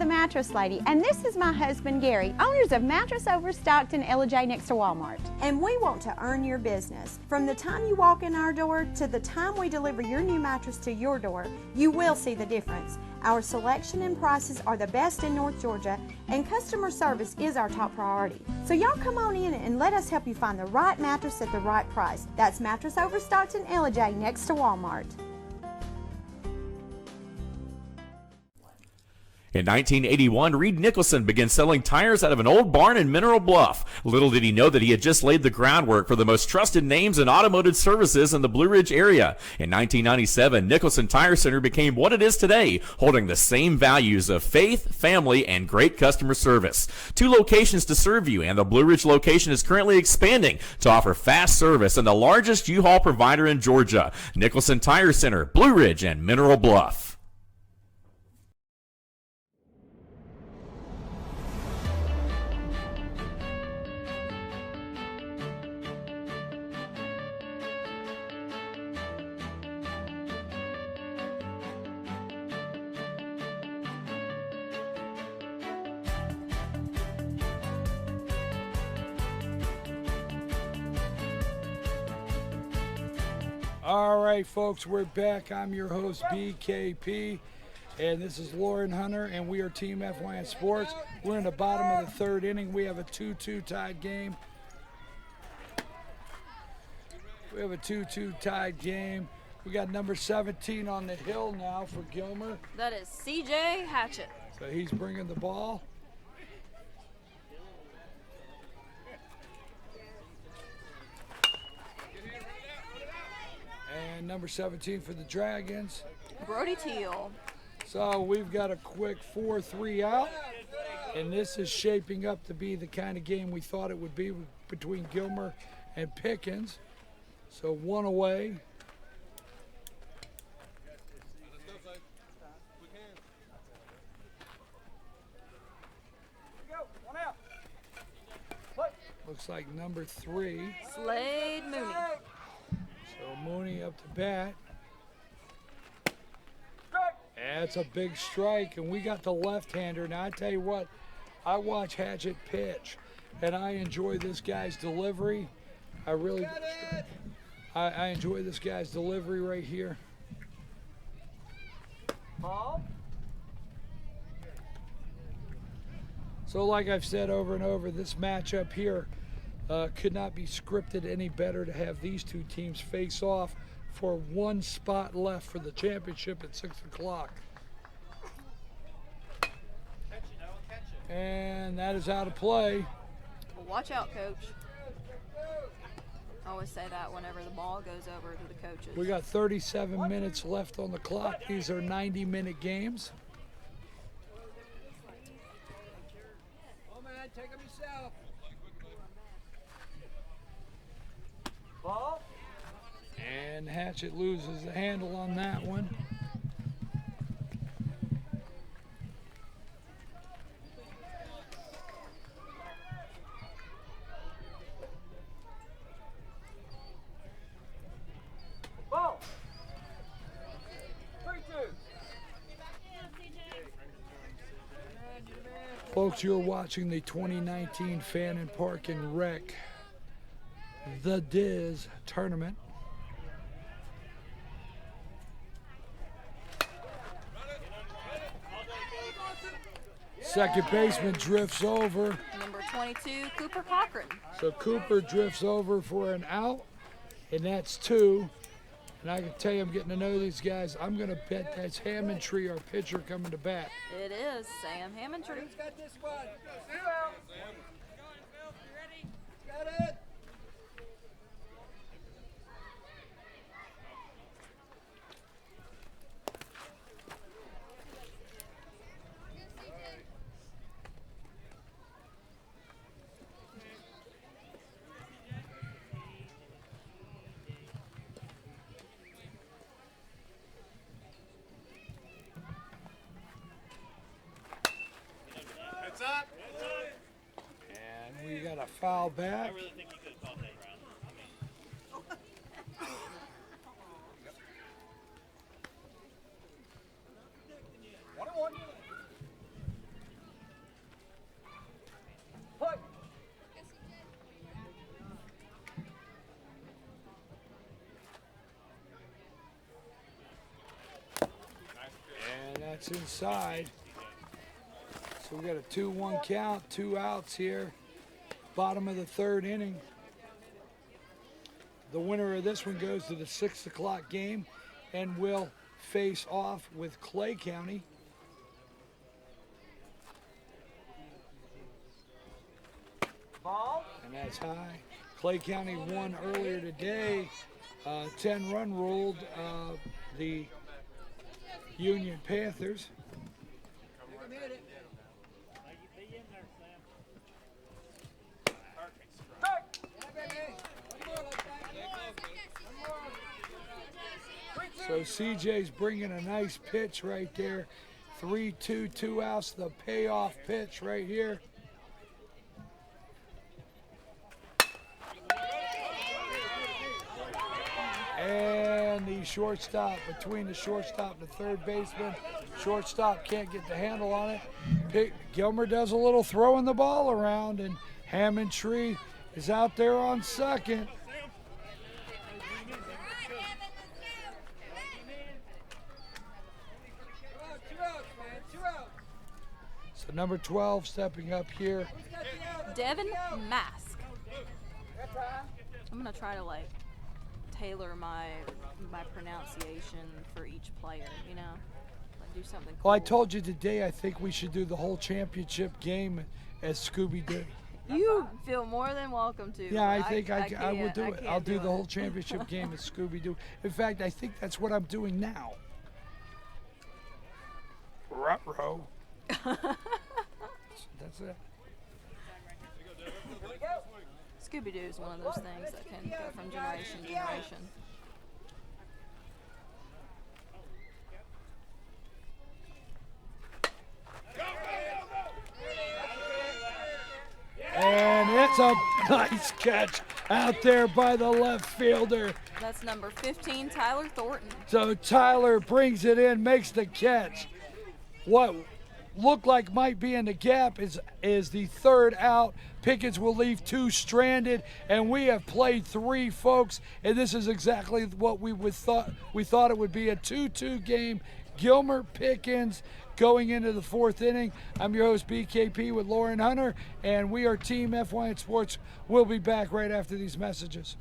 Mattress Lady, and this is my husband Gary, owners of Mattress Overstocked in Ellen next to Walmart. And we want to earn your business. From the time you walk in our door to the time we deliver your new mattress to your door, you will see the difference. Our selection and prices are the best in North Georgia, and customer service is our top priority. So y'all come on in and let us help you find the right mattress at the right price. That's Mattress Overstocked in Ellen next to Walmart. In 1981, Reed Nicholson began selling tires out of an old barn in Mineral Bluff. Little did he know that he had just laid the groundwork for the most trusted names in automotive services in the Blue Ridge area. In 1997, Nicholson Tire Center became what it is today, holding the same values of faith, family, and great customer service. 2 locations to serve you, and the Blue Ridge location is currently expanding to offer fast service and the largest U-Haul provider in Georgia. Nicholson Tire Center, Blue Ridge, and Mineral Bluff. All right, folks, we're back. I'm your host, BKP, and this is Lauren Hunter, and we are Team FYN Sports. We're in the bottom of the third inning. We have a 2-2 tied game. We got number 17 on the hill now for Gilmer. That is CJ Hatchett. So he's bringing the ball. And number 17 for the Dragons, Brody Teal. So we've got a quick 4-3 out, and this is shaping up to be the kind of game we thought it would be between Gilmer and Pickens. So 1 away. Looks like number 3. Slade Mooney. So Mooney up to bat. That's a big strike, and we got the left-hander. Now, I tell you what, I watch Hatchett pitch, and I enjoy this guy's delivery. I really, I enjoy this guy's delivery right here. Ball. So like I've said over and over, this matchup here could not be scripted any better to have these two teams face off for one spot left for the championship at 6 o'clock. And that is out of play. Well, watch out, coach. I always say that whenever the ball goes over to the coaches. We got 37 minutes left on the clock. These are 90-minute games. Oh, man, take them yourself. Ball. And Hatchett loses the handle on that one. Ball. 3-2. Folks, you're watching the 2019 Fannin Park and Rec, the Diaz tournament. Second baseman drifts over. Number 22, Cooper Cochran. So Cooper drifts over for an out, and that's 2. And I can tell you, I'm getting to know these guys. I'm going to bet that's Hammondtree, our pitcher, coming to bat. It is Sam Hammondtree. Who's got this one? Got it. And we got a foul back. And that's inside. So we got a 2-1 count, 2 outs here. Bottom of the 3rd inning. The winner of this one goes to the 6 o'clock game and will face off with Clay County. Ball. And that's high. Clay County won earlier today. 10-run ruled the Union Panthers. So CJ's bringing a nice pitch right there. 3-2, 2 outs, the payoff pitch right here. And the shortstop, between the shortstop and the third baseman. Shortstop can't get the handle on it. Gilmer does a little throwing the ball around, and Hammondtree is out there on second. So number 12 stepping up here. Devin Mask. I'm gonna try to like tailor my pronunciation for each player, you know, like do something cool. Well, I told you today I think we should do the whole championship game as Scooby-Doo. You feel more than welcome to. Yeah, I think I would do I it. can't I'll do the it. whole championship game as Scooby-Doo. In fact, I think that's what I'm doing now. Ruh-roh. That's it. Scooby-Doo is one of those things that can go from generation to generation. And it's a nice catch out there by the left fielder. That's number 15, Tyler Thornton. So Tyler brings it in, makes the catch. What looked like might be in the gap is the third out. Pickens will leave 2 stranded, and we have played 3, folks, and this is exactly what we thought it would be, a 2-2 game. Gilmer, Pickens going into the 4th inning. I'm your host, BKP, with Lauren Hunter, and we are Team FYN Sports. We'll be back right after these messages.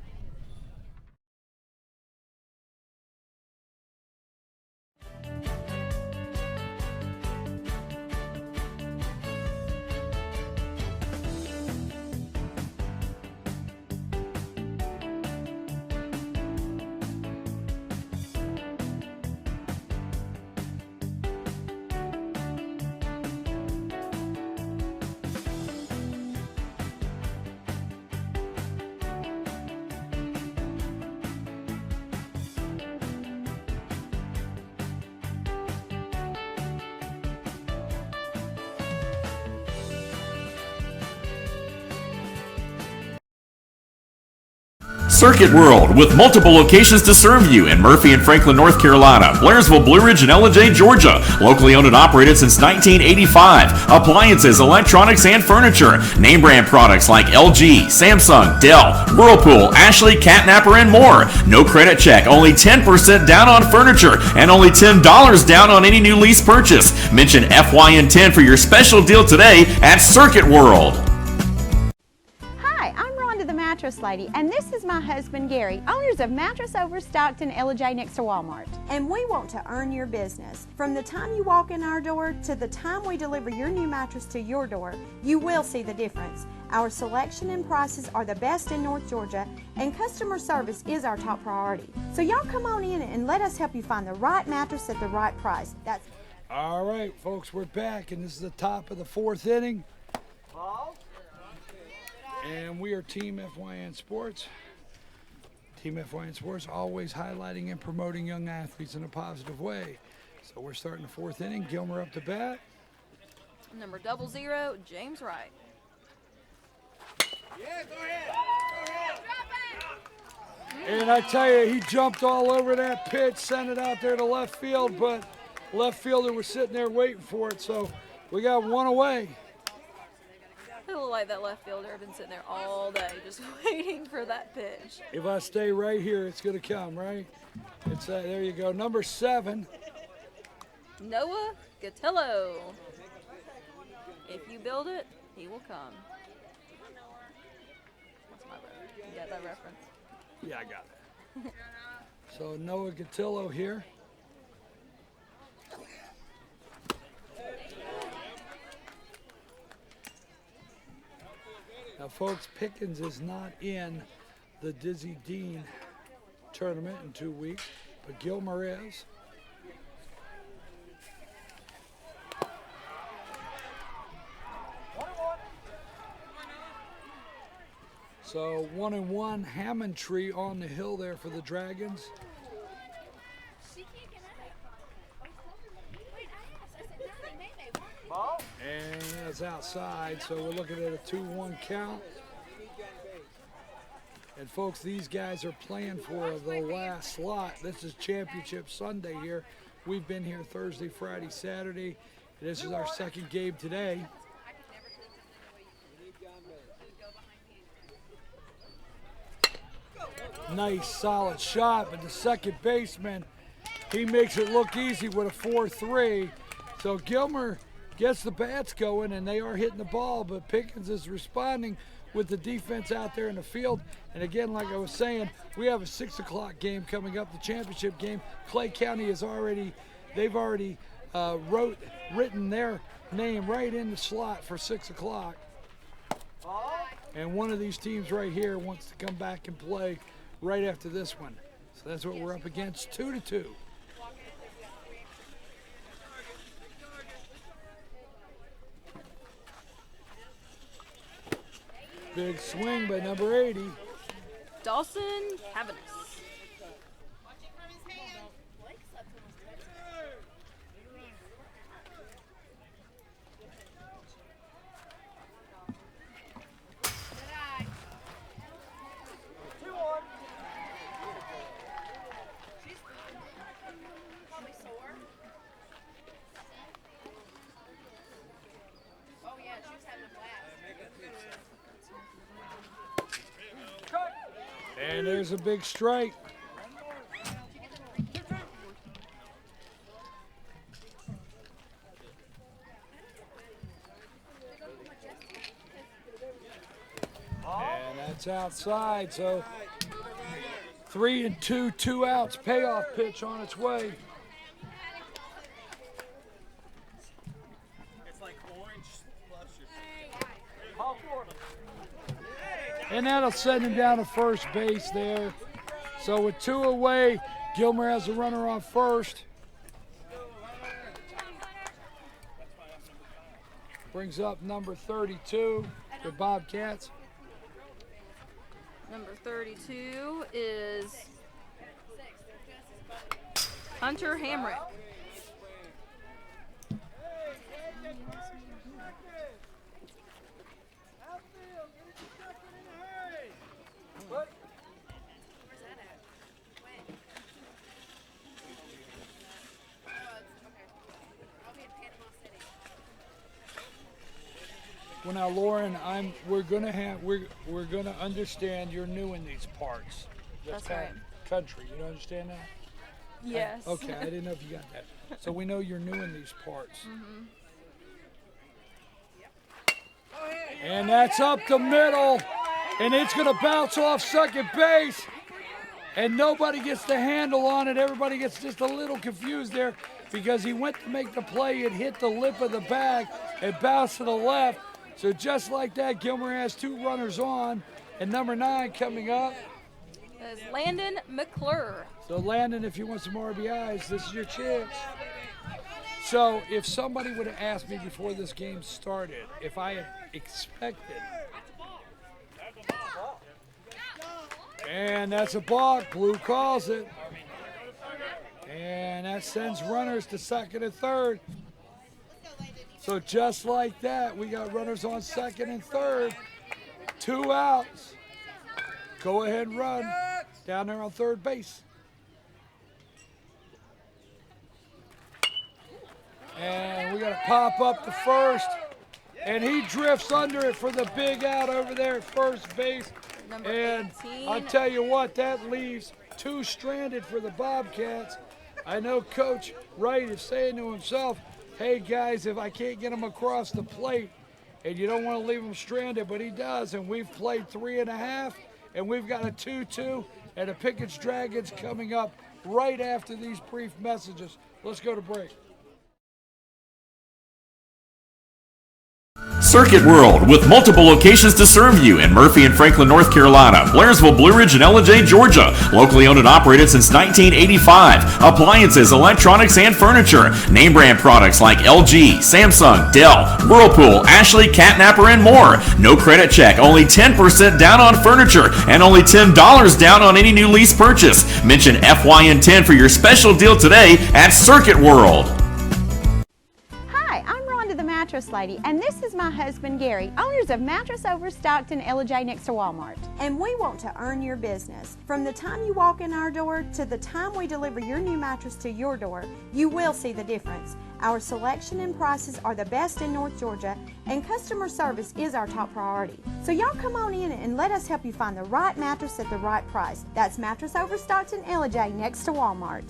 Circuit World, with multiple locations to serve you in Murphy and Franklin, North Carolina, Blairsville, Blue Ridge, and Ellijay, Georgia. Locally owned and operated since 1985. Appliances, electronics, and furniture. Name brand products like LG, Samsung, Dell, Whirlpool, Ashley, Catnapper, and more. No credit check, only 10% down on furniture, and only $10 down on any new lease purchase. Mention FYN10 for your special deal today at Circuit World. Mattress Lady, and this is my husband, Gary, owners of Mattress Overstocked in LJ next to Walmart. And we want to earn your business. From the time you walk in our door to the time we deliver your new mattress to your door, you will see the difference. Our selection and prices are the best in North Georgia, and customer service is our top priority. So y'all come on in and let us help you find the right mattress at the right price. That's All right, folks, we're back, and this is the top of the 4th inning. And we are Team FYN Sports. Team FYN Sports always highlighting and promoting young athletes in a positive way. So we're starting the 4th inning. Gilmer up to bat. Number 00, James Wright. Yeah, go ahead. Go ahead. And I tell you, he jumped all over that pitch, sent it out there to left field, but left fielder was sitting there waiting for it. So we got one away. It looked like that left fielder had been sitting there all day just waiting for that pitch. If I stay right here, it's going to come, right? It's there you go. Number 7. Noah Gatillo. If you build it, he will come. That's my reference. You got that reference? Yeah, I got it. So Noah Gatillo here. Now, folks, Pickens is not in the Dizzy Dean tournament in 2 weeks, but Gilmer is. So 1-1 Hammond Tree on the hill there for the Dragons. And that's outside, so we're looking at a 2-1 count. And folks, these guys are playing for the last slot. This is Championship Sunday here. We've been here Thursday, Friday, Saturday. This is our second game today. Nice, solid shot, but the second baseman, he makes it look easy with a 4-3. So Gilmer gets the bats going, and they are hitting the ball, but Pickens is responding with the defense out there in the field. And again, like I was saying, we have a 6 o'clock game coming up, the championship game. Clay County is they've already written their name right in the slot for 6 o'clock. And one of these teams right here wants to come back and play right after this one. So that's what we're up against, 2-2. Big swing by number 80. Dawson Cavanis. And there's a big strike. And that's outside, so 3-2, 2 outs, payoff pitch on its way. And that'll send him down to first base there. So with 2 away, Gilmer has a runner on first. Brings up number 32, the Bobcats. Number 32 is Hunter Hamrick. Well, now, Lauren, we're gonna understand you're new in these parts. That's right. Country, you don't understand that? Yes. Okay, I didn't know if you got that. So we know you're new in these parts. Mm-hmm. And that's up the middle. And it's going to bounce off second base. And nobody gets the handle on it. Everybody gets just a little confused there because he went to make the play. It hit the lip of the bag and bounced to the left. So just like that, Gilmer has 2 runners on. And number 9 coming up. That's Landon McClure. So Landon, if you want some RBIs, this is your chance. So if somebody would have asked me before this game started if I had expected, and that's a balk, Blue calls it, and that sends runners to second and third. So just like that, we got runners on second and third, 2 outs. Go ahead and run down there on third base. And we got to pop up the first. And he drifts under it for the big out over there at first base. Number And 18. I'll tell you what, that leaves 2 stranded for the Bobcats. I know Coach Wright is saying to himself, hey guys, if I can't get them across the plate, and you don't want to leave them stranded, but he does. And we've played 3.5, and we've got a 2-2, and the Pickens Dragons coming up right after these brief messages. Let's go to break. Circuit World, with multiple locations to serve you in Murphy and Franklin, North Carolina, Blairsville, Blue Ridge, and Ellen, Georgia. Locally owned and operated since 1985. Appliances, electronics, and furniture. Name brand products like LG, Samsung, Dell, Whirlpool, Ashley, Catnapper, and more. No credit check, only 10% down on furniture, and only $10 down on any new lease purchase. Mention FYN10 for your special deal today at Circuit World. Hi, I'm Rhonda the Mattress Lady, and this is my husband Gary, owners of Mattress Overstocked in LJ next to Walmart. And we want to earn your business. From the time you walk in our door to the time we deliver your new mattress to your door, you will see the difference. Our selection and prices are the best in North Georgia, and customer service is our top priority. So y'all come on in and let us help you find the right mattress at the right price. That's Mattress Overstocked in LJ next to Walmart.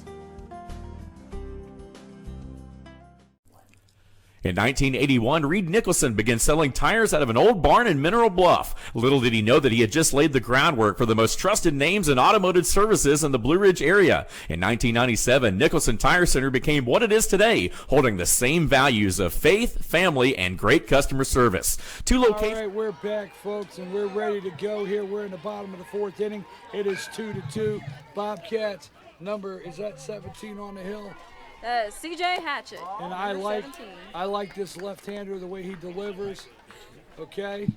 In 1981, Reed Nicholson began selling tires out of an old barn in Mineral Bluff. Little did he know that he had just laid the groundwork for the most trusted names in automotive services in the Blue Ridge area. In 1997, Nicholson Tire Center became what it is today, holding the same values of faith, family, and great customer service. 2 locations. All right, we're back, folks, and we're ready to go here. We're in the bottom of the 4th inning. It is 2-2. Bobcats, number, is that 17 on the hill? CJ Hatchett. And number 17. I like this left-hander, the way he delivers. Okay.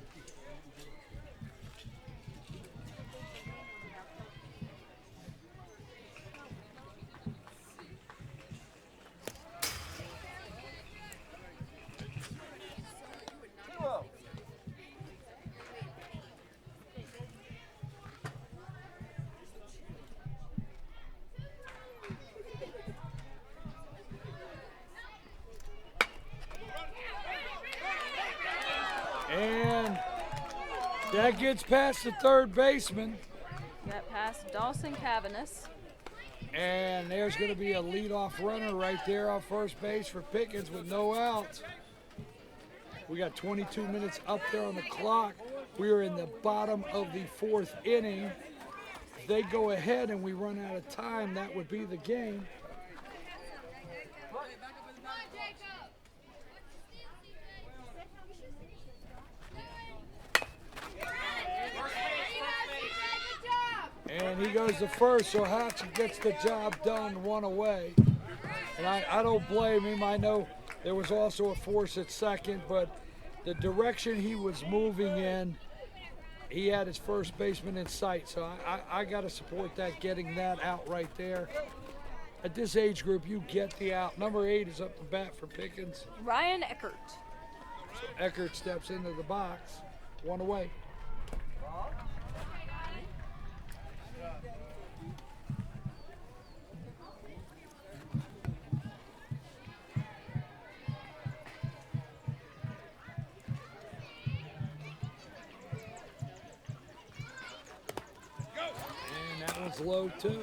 And that gets past the third baseman. Got past Dawson Cavanis. And there's going to be a leadoff runner right there on first base for Pickens with no outs. We got 22 minutes up there on the clock. We are in the bottom of the 4th inning. If they go ahead and we run out of time, that would be the game. And he goes to first, so Hatchett gets the job done, 1 away. And I don't blame him. I know there was also a force at second, but the direction he was moving in, he had his first baseman in sight. So I got to support that, getting that out right there. At this age group, you get the out. Number 8 is up to bat for Pickens. Ryan Eckert. So Eckert steps into the box, 1 away. And that one's low too.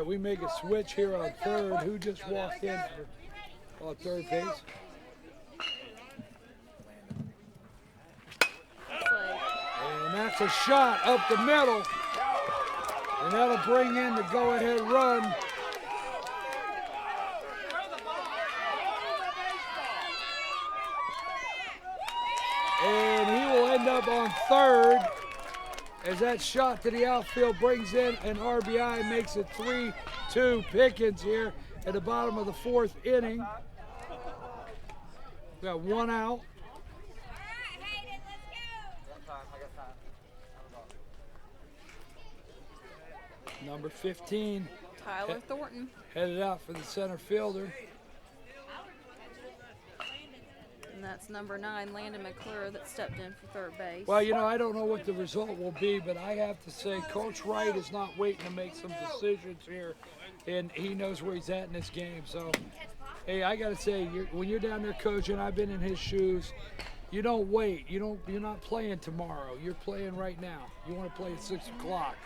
right, we make a switch here on third. Who just walked in on third base? And that's a shot up the middle. And that'll bring in the go-ahead run. And he will end up on third as that shot to the outfield brings in an RBI, makes it 3-2 Pickens here at the bottom of the fourth inning. We got one out. Number 15. Tyler Thornton. Headed out for the center fielder. And that's number 9, Landon McClure, that stepped in for third base. Well, you know, I don't know what the result will be, but I have to say Coach Wright is not waiting to make some decisions here, and he knows where he's at in this game. So, hey, I got to say, when you're down there coaching, I've been in his shoes. You don't wait. You're not playing tomorrow. You're playing right now. You want to play at 6 o'clock.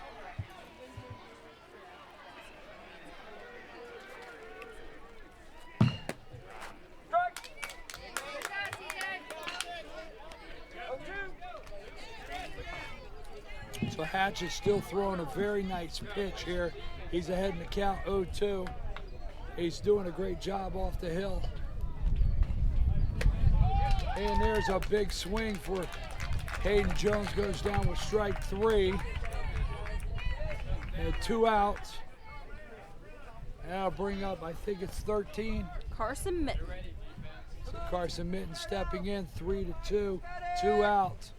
So Hatch is still throwing a very nice pitch here. He's ahead in the count 0-2. He's doing a great job off the hill. And there's a big swing for Hayden Jones, goes down with strike 3. And 2 outs. And I'll bring up, I think it's 13. Carson Mitten. So Carson Mitten stepping in, 3-2, 2 outs.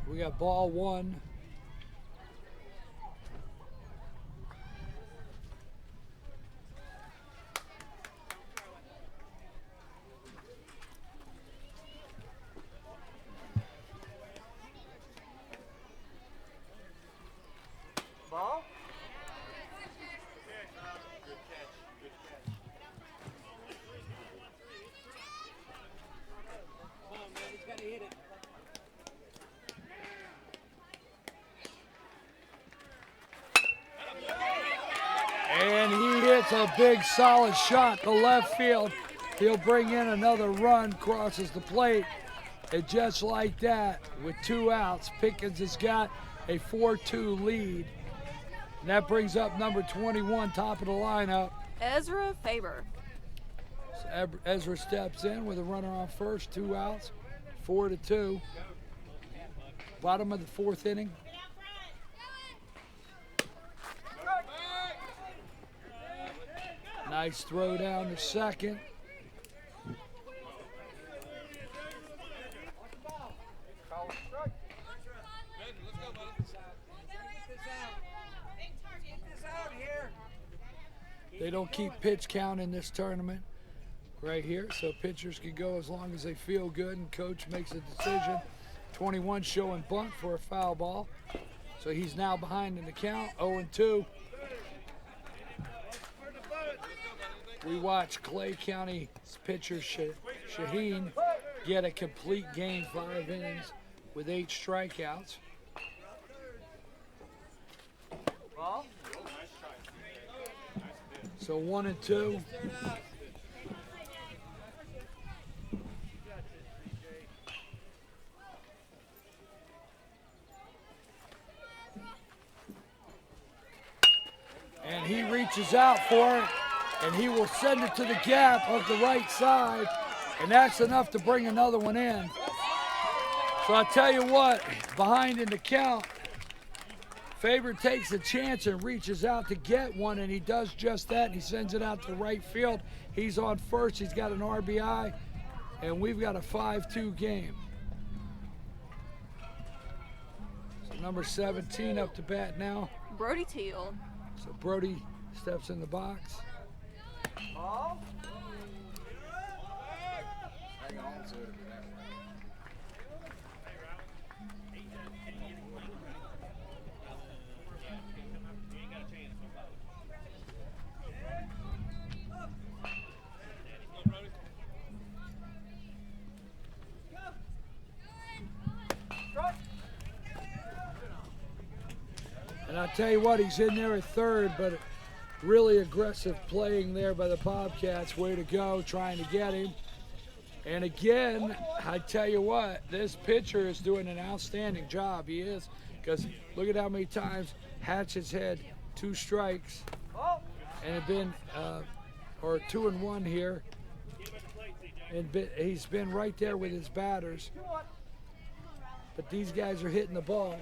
We got ball 1. Ball? Come on, man, he's got to hit it. And he hits a big solid shot to left field. He'll bring in another run, crosses the plate. And just like that, with 2 outs, Pickens has got a 4-2 lead. And that brings up number 21, top of the lineup. Ezra Faber. So Ezra steps in with a runner on first, 2 outs, 4-2. Bottom of the fourth inning. Nice throw down to second. They don't keep pitch count in this tournament right here, so pitchers can go as long as they feel good and coach makes a decision. 21 showing bunt for a foul ball. So he's now behind in the count, 0-2. We watch Clay County pitcher Shaheen get a complete game, 5 innings with 8 strikeouts. So 1-2. And he reaches out for it, and he will send it to the gap of the right side, and that's enough to bring another one in. So I tell you what, behind in the count, Faber takes a chance and reaches out to get one, and he does just that. He sends it out to right field. He's on first. He's got an RBI, and we've got a 5-2 game. So number 17 up to bat now. Brody Teal. So Brody steps in the box. Hang on to it. tell you what, he's in there at third, but really aggressive playing there by the Bobcats. Way to go, trying to get him. And again, I tell you what, this pitcher is doing an outstanding job. He is, because look at how many times Hatch has had 2 strikes and have been, or 2 and 1 here. And he's been right there with his batters. But these guys are hitting the ball.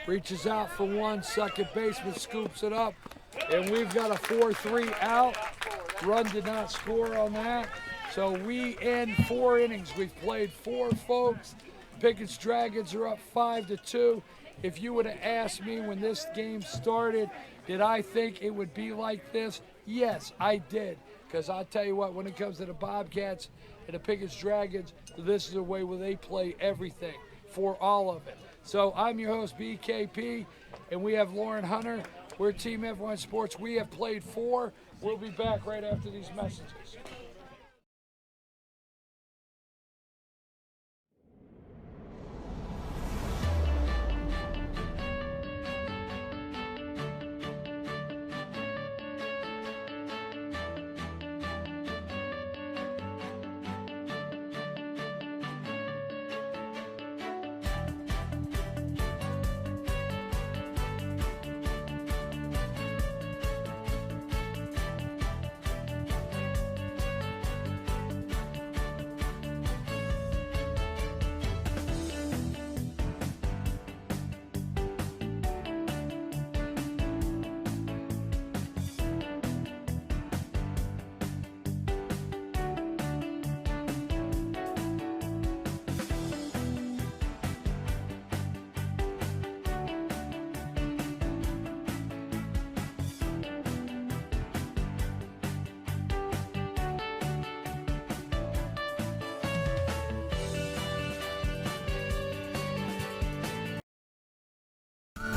Reaches out for one, second baseman scoops it up, and we've got a 4-3 out. Run did not score on that. So we end 4 innings. We've played 4, folks. Pickens Dragons are up 5-2. If you would have asked me when this game started, did I think it would be like this? Yes, I did. Because I'll tell you what, when it comes to the Bobcats and the Pickens Dragons, this is the way where they play everything for all of it. So I'm your host, BKP, and we have Lauren Hunter. We're Team F1 Sports. We have played 4. We'll be back right after these messages.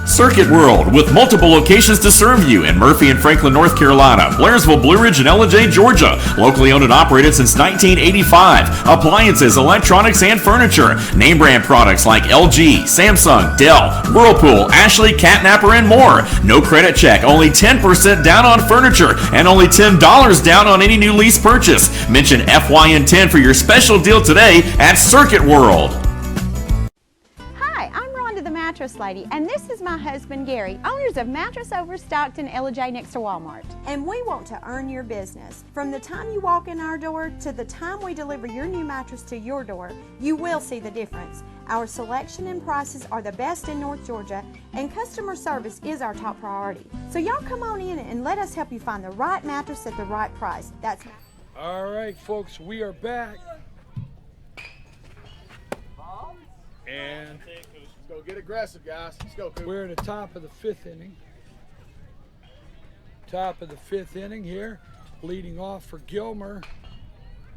Circuit World, with multiple locations to serve you in Murphy and Franklin, North Carolina, Blairsville, Blue Ridge, and Ellen, Georgia. Locally owned and operated since 1985. Appliances, electronics, and furniture. Name brand products like LG, Samsung, Dell, Whirlpool, Ashley, Catnapper, and more. No credit check, only 10% down on furniture, and only $10 down on any new lease purchase. Mention FYN10 for your special deal today at Circuit World. Mattress Lady, and this is my husband Gary, owners of Mattress Overstocked in LJ next to Walmart. And we want to earn your business. From the time you walk in our door to the time we deliver your new mattress to your door, you will see the difference. Our selection and prices are the best in North Georgia, and customer service is our top priority. So y'all come on in and let us help you find the right mattress at the right price. That's all right, folks, we are back. And go get aggressive, guys. Let's go, Cooper. We're at the top of the 5th inning. Top of the 5th inning here. Leading off for Gilmer.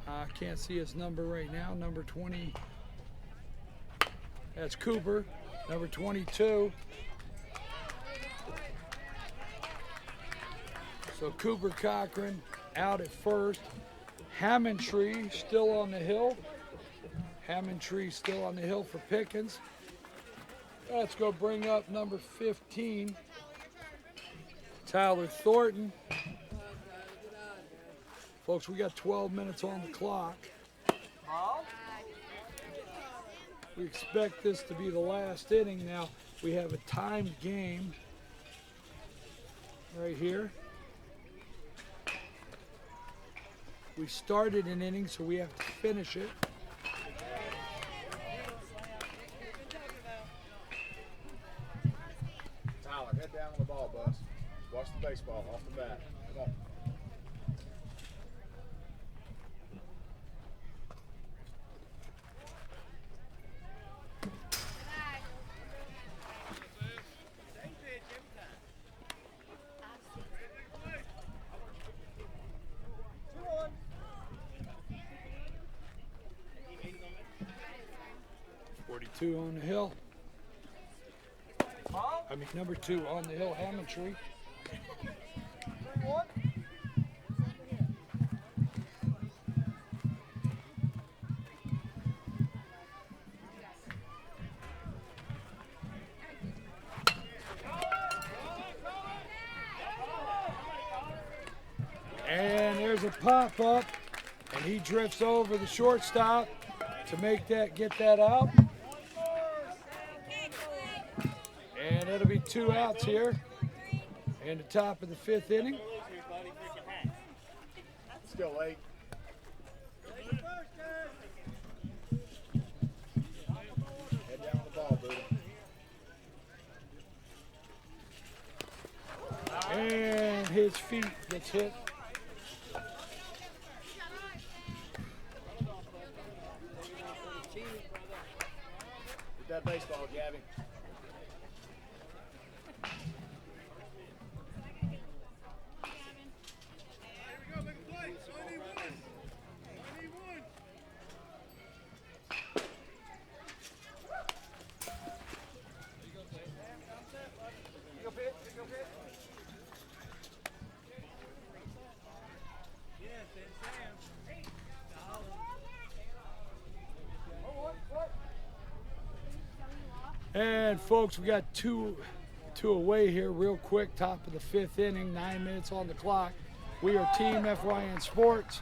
I can't see his number right now. Number 20. That's Cooper. Number 22. So Cooper Cochran out at first. Hammondtree still on the hill. Hammondtree still on the hill for Pickens. Let's go bring up number 15, Tyler Thornton. Folks, we got 12 minutes on the clock. We expect this to be the last inning. Now, we have a timed game right here. We started an inning, so we have to finish it. Head down on the ball, Buzz. Watch the baseball off the bat. Come on. Two on the hill. I mean, number 2 on the hill, Hammondtree. a pop-up, and he drifts over the shortstop to get that out. And it'll be 2 outs here in the top of the 5th inning. Still late. Head down on the ball, Buddha. And his feet gets hit. Get that baseball, Gabby. And folks, we got two away here real quick, top of the 5th inning, 9 minutes on the clock. We are Team FYN Sports.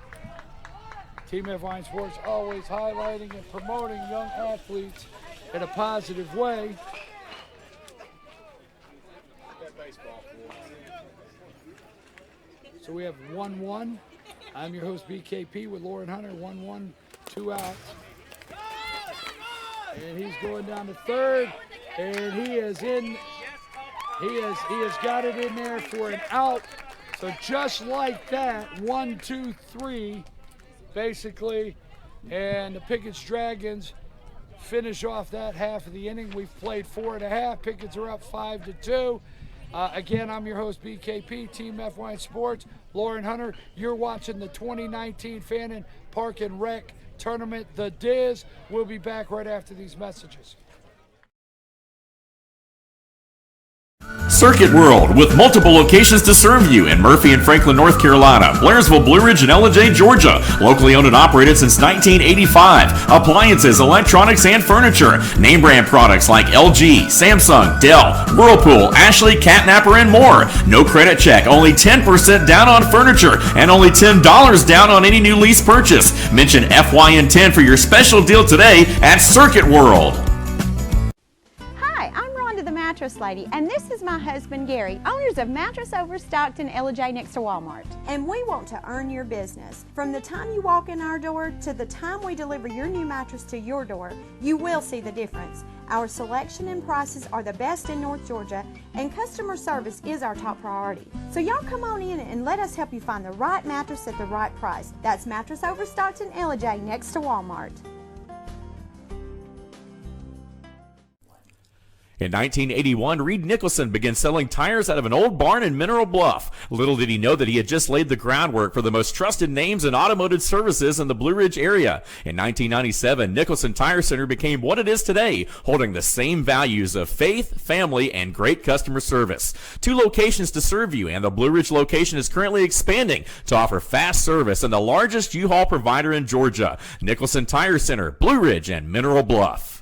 Team FYN Sports always highlighting and promoting young athletes in a positive way. Get that baseball. So we have 1-1. I'm your host BKP with Lauren Hunter, 1-1, 2 outs. And he's going down to third, and he has got it in there for an out. So just like that, 1, 2, 3, basically, and the Pickens Dragons finish off that half of the inning. We've played 4.5. Pickens are up 5-2. Again, I'm your host BKP, Team FYN Sports. Lauren Hunter, you're watching the 2019 Fannin Park and Rec Tournament, the Diaz. We'll be back right after these messages. Circuit World, with multiple locations to serve you in Murphy and Franklin, North Carolina, Blairsville, Blue Ridge, and Ellijay, Georgia. Locally owned and operated since 1985. Appliances, electronics, and furniture. Name brand products like LG, Samsung, Dell, Whirlpool, Ashley, Catnapper, and more. No credit check, only 10% down on furniture, and only $10 down on any new lease purchase. Mention FYN10 for your special deal today at Circuit World. Mattress Lady, and this is my husband Gary, owners of Mattress Overstocked in Ellijay next to Walmart. And we want to earn your business. From the time you walk in our door to the time we deliver your new mattress to your door, you will see the difference. Our selection and prices are the best in North Georgia, and customer service is our top priority. So y'all come on in and let us help you find the right mattress at the right price. That's Mattress Overstocked in Ellijay next to Walmart. In 1981, Reed Nicholson began selling tires out of an old barn in Mineral Bluff. Little did he know that he had just laid the groundwork for the most trusted names in automotive services in the Blue Ridge area. In 1997, Nicholson Tire Center became what it is today, holding the same values of faith, family, and great customer service. 2 locations to serve you, and the Blue Ridge location is currently expanding to offer fast service and the largest U-Haul provider in Georgia. Nicholson Tire Center, Blue Ridge, and Mineral Bluff.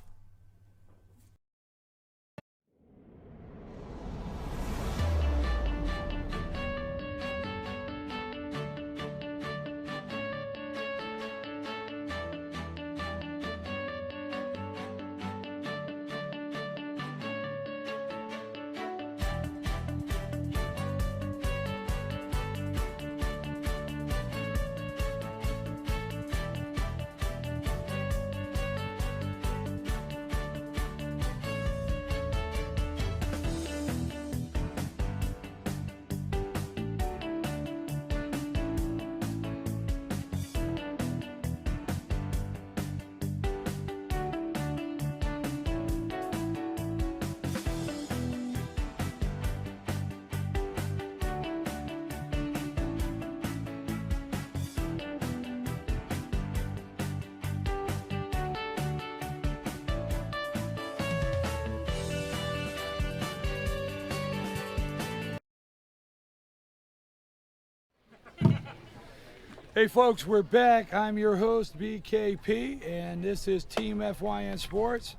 Hey folks, we're back. I'm your host BKP, and this is Team FYN Sports.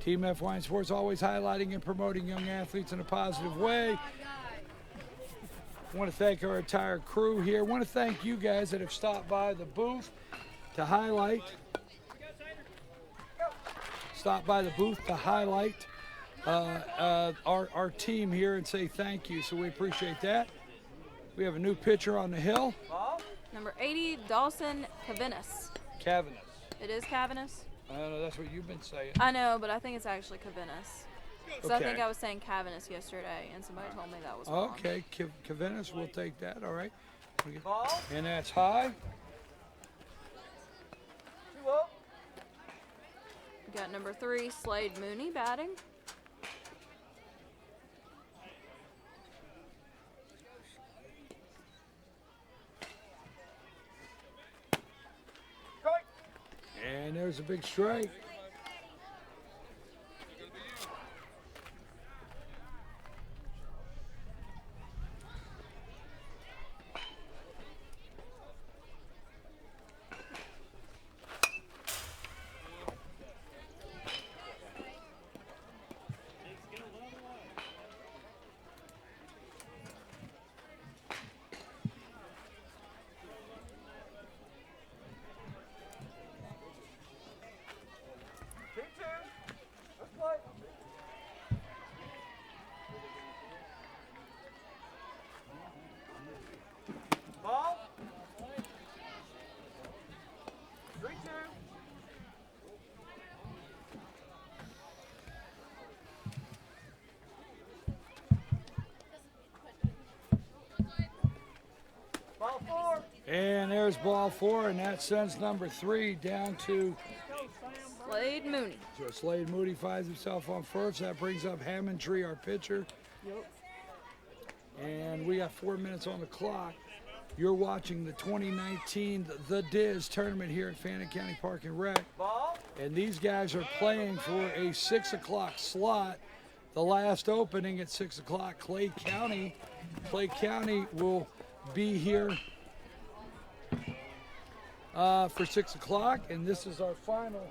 Team FYN Sports always highlighting and promoting young athletes in a positive way. I want to thank our entire crew here. I want to thank you guys that have stopped by the booth to highlight. Our team here and say thank you. So we appreciate that. We have a new pitcher on the hill. Number 80, Dawson Cavinus. Cavanagh. It is Cavinus? I don't know, that's what you've been saying. I know, but I think it's actually Cavinus. Because I think Okay. I was saying Cavinus yesterday, and somebody told me that was wrong. Okay, Cavanagh, we'll take that, all right. And that's high. We got number 3, Slade Mooney batting. And there's a big strike. And there's ball 4, and that sends number 3 down to Slade Mooney. so Slade Moody finds himself on first. That brings up Hammondtree, our pitcher. And we got 4 minutes on the clock. You're watching the 2019 The Diaz tournament here at Fannin County Park and Rec. And these guys are playing for a 6 o'clock slot. The last opening at 6 o'clock. Clay County will be here for 6 o'clock, and this is our final.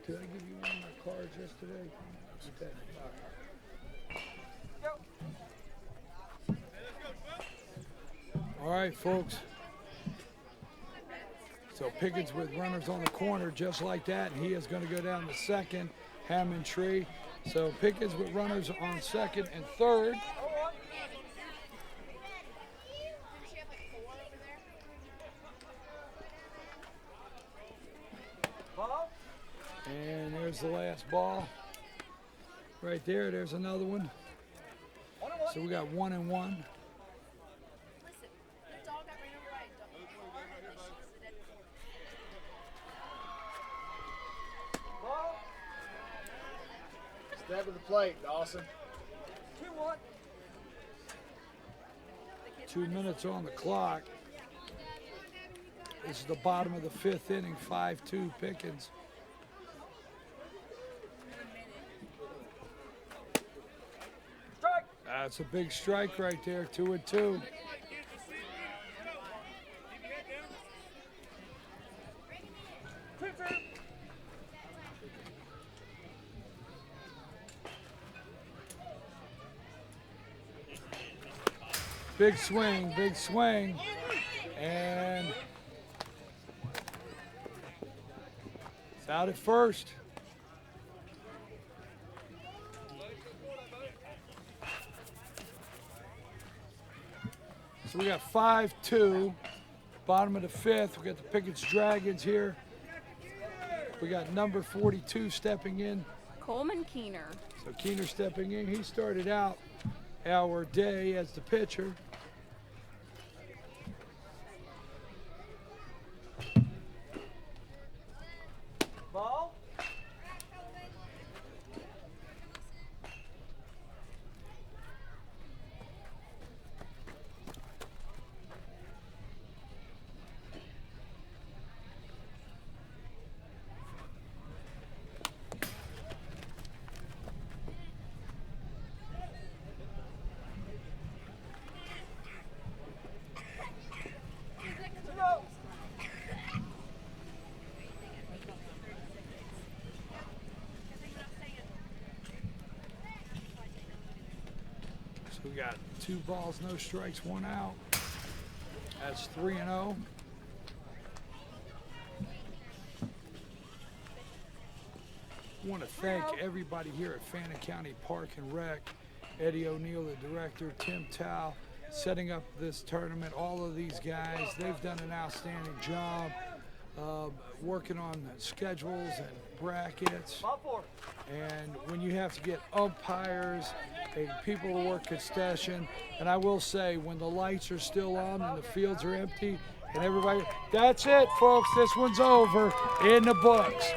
Did I give you one of my cards yesterday? Okay. All right, folks. So Pickens with runners on the corner just like that, and he is going to go down to second. Hammondtree. So Pickens with runners on second and third. And there's the last ball. Right there, there's another one. So we got 1 and 1. Step to the plate, Dawson. 2 minutes on the clock. This is the bottom of the 5th inning, 5-2 Pickens. That's a big strike right there, 2 and 2. Big swing, and it's out at first. So we got 5-2, bottom of the 5th. We got the Pickens Dragons here. We got number 42 stepping in. Coleman Keener. So Keener stepping in. He started out our day as the pitcher. So we got 2 balls, no strikes, 1 out. That's 3-0. I want to thank everybody here at Fannin County Park and Rec. Eddie O'Neill, the director, Tim Tao, setting up this tournament. All of these guys, they've done an outstanding job working on schedules and brackets. And when you have to get umpires and people to work concession, and I will say, when the lights are still on and the fields are empty and everybody, that's it, folks. This one's over in the books.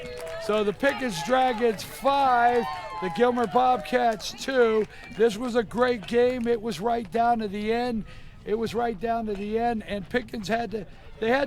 So the Pickens Dragons 5, the Gilmer Bobcats 2. This was a great game. It was right down to the end. And Pickens had to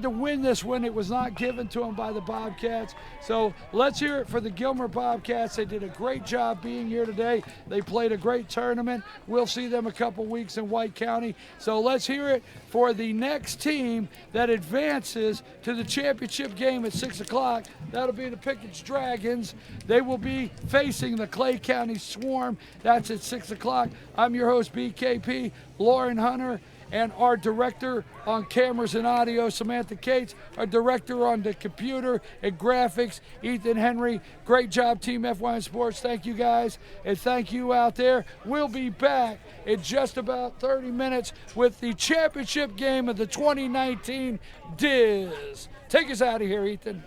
win this one. It was not given to them by the Bobcats. So let's hear it for the Gilmer Bobcats. They did a great job being here today. They played a great tournament. We'll see them a couple weeks in White County. So let's hear it for the next team that advances to the championship game at 6 o'clock. That'll be the Pickens Dragons. They will be facing the Clay County Swarm. That's at 6 o'clock. I'm your host, BKP, Lauren Hunter, and our director on cameras and audio, Samantha Cates, our director on the computer and graphics, Ethan Henry. Great job, Team FYN Sports. Thank you, guys, and thank you out there. We'll be back in just about 30 minutes with the championship game of the 2019 Diaz. Take us out of here, Ethan.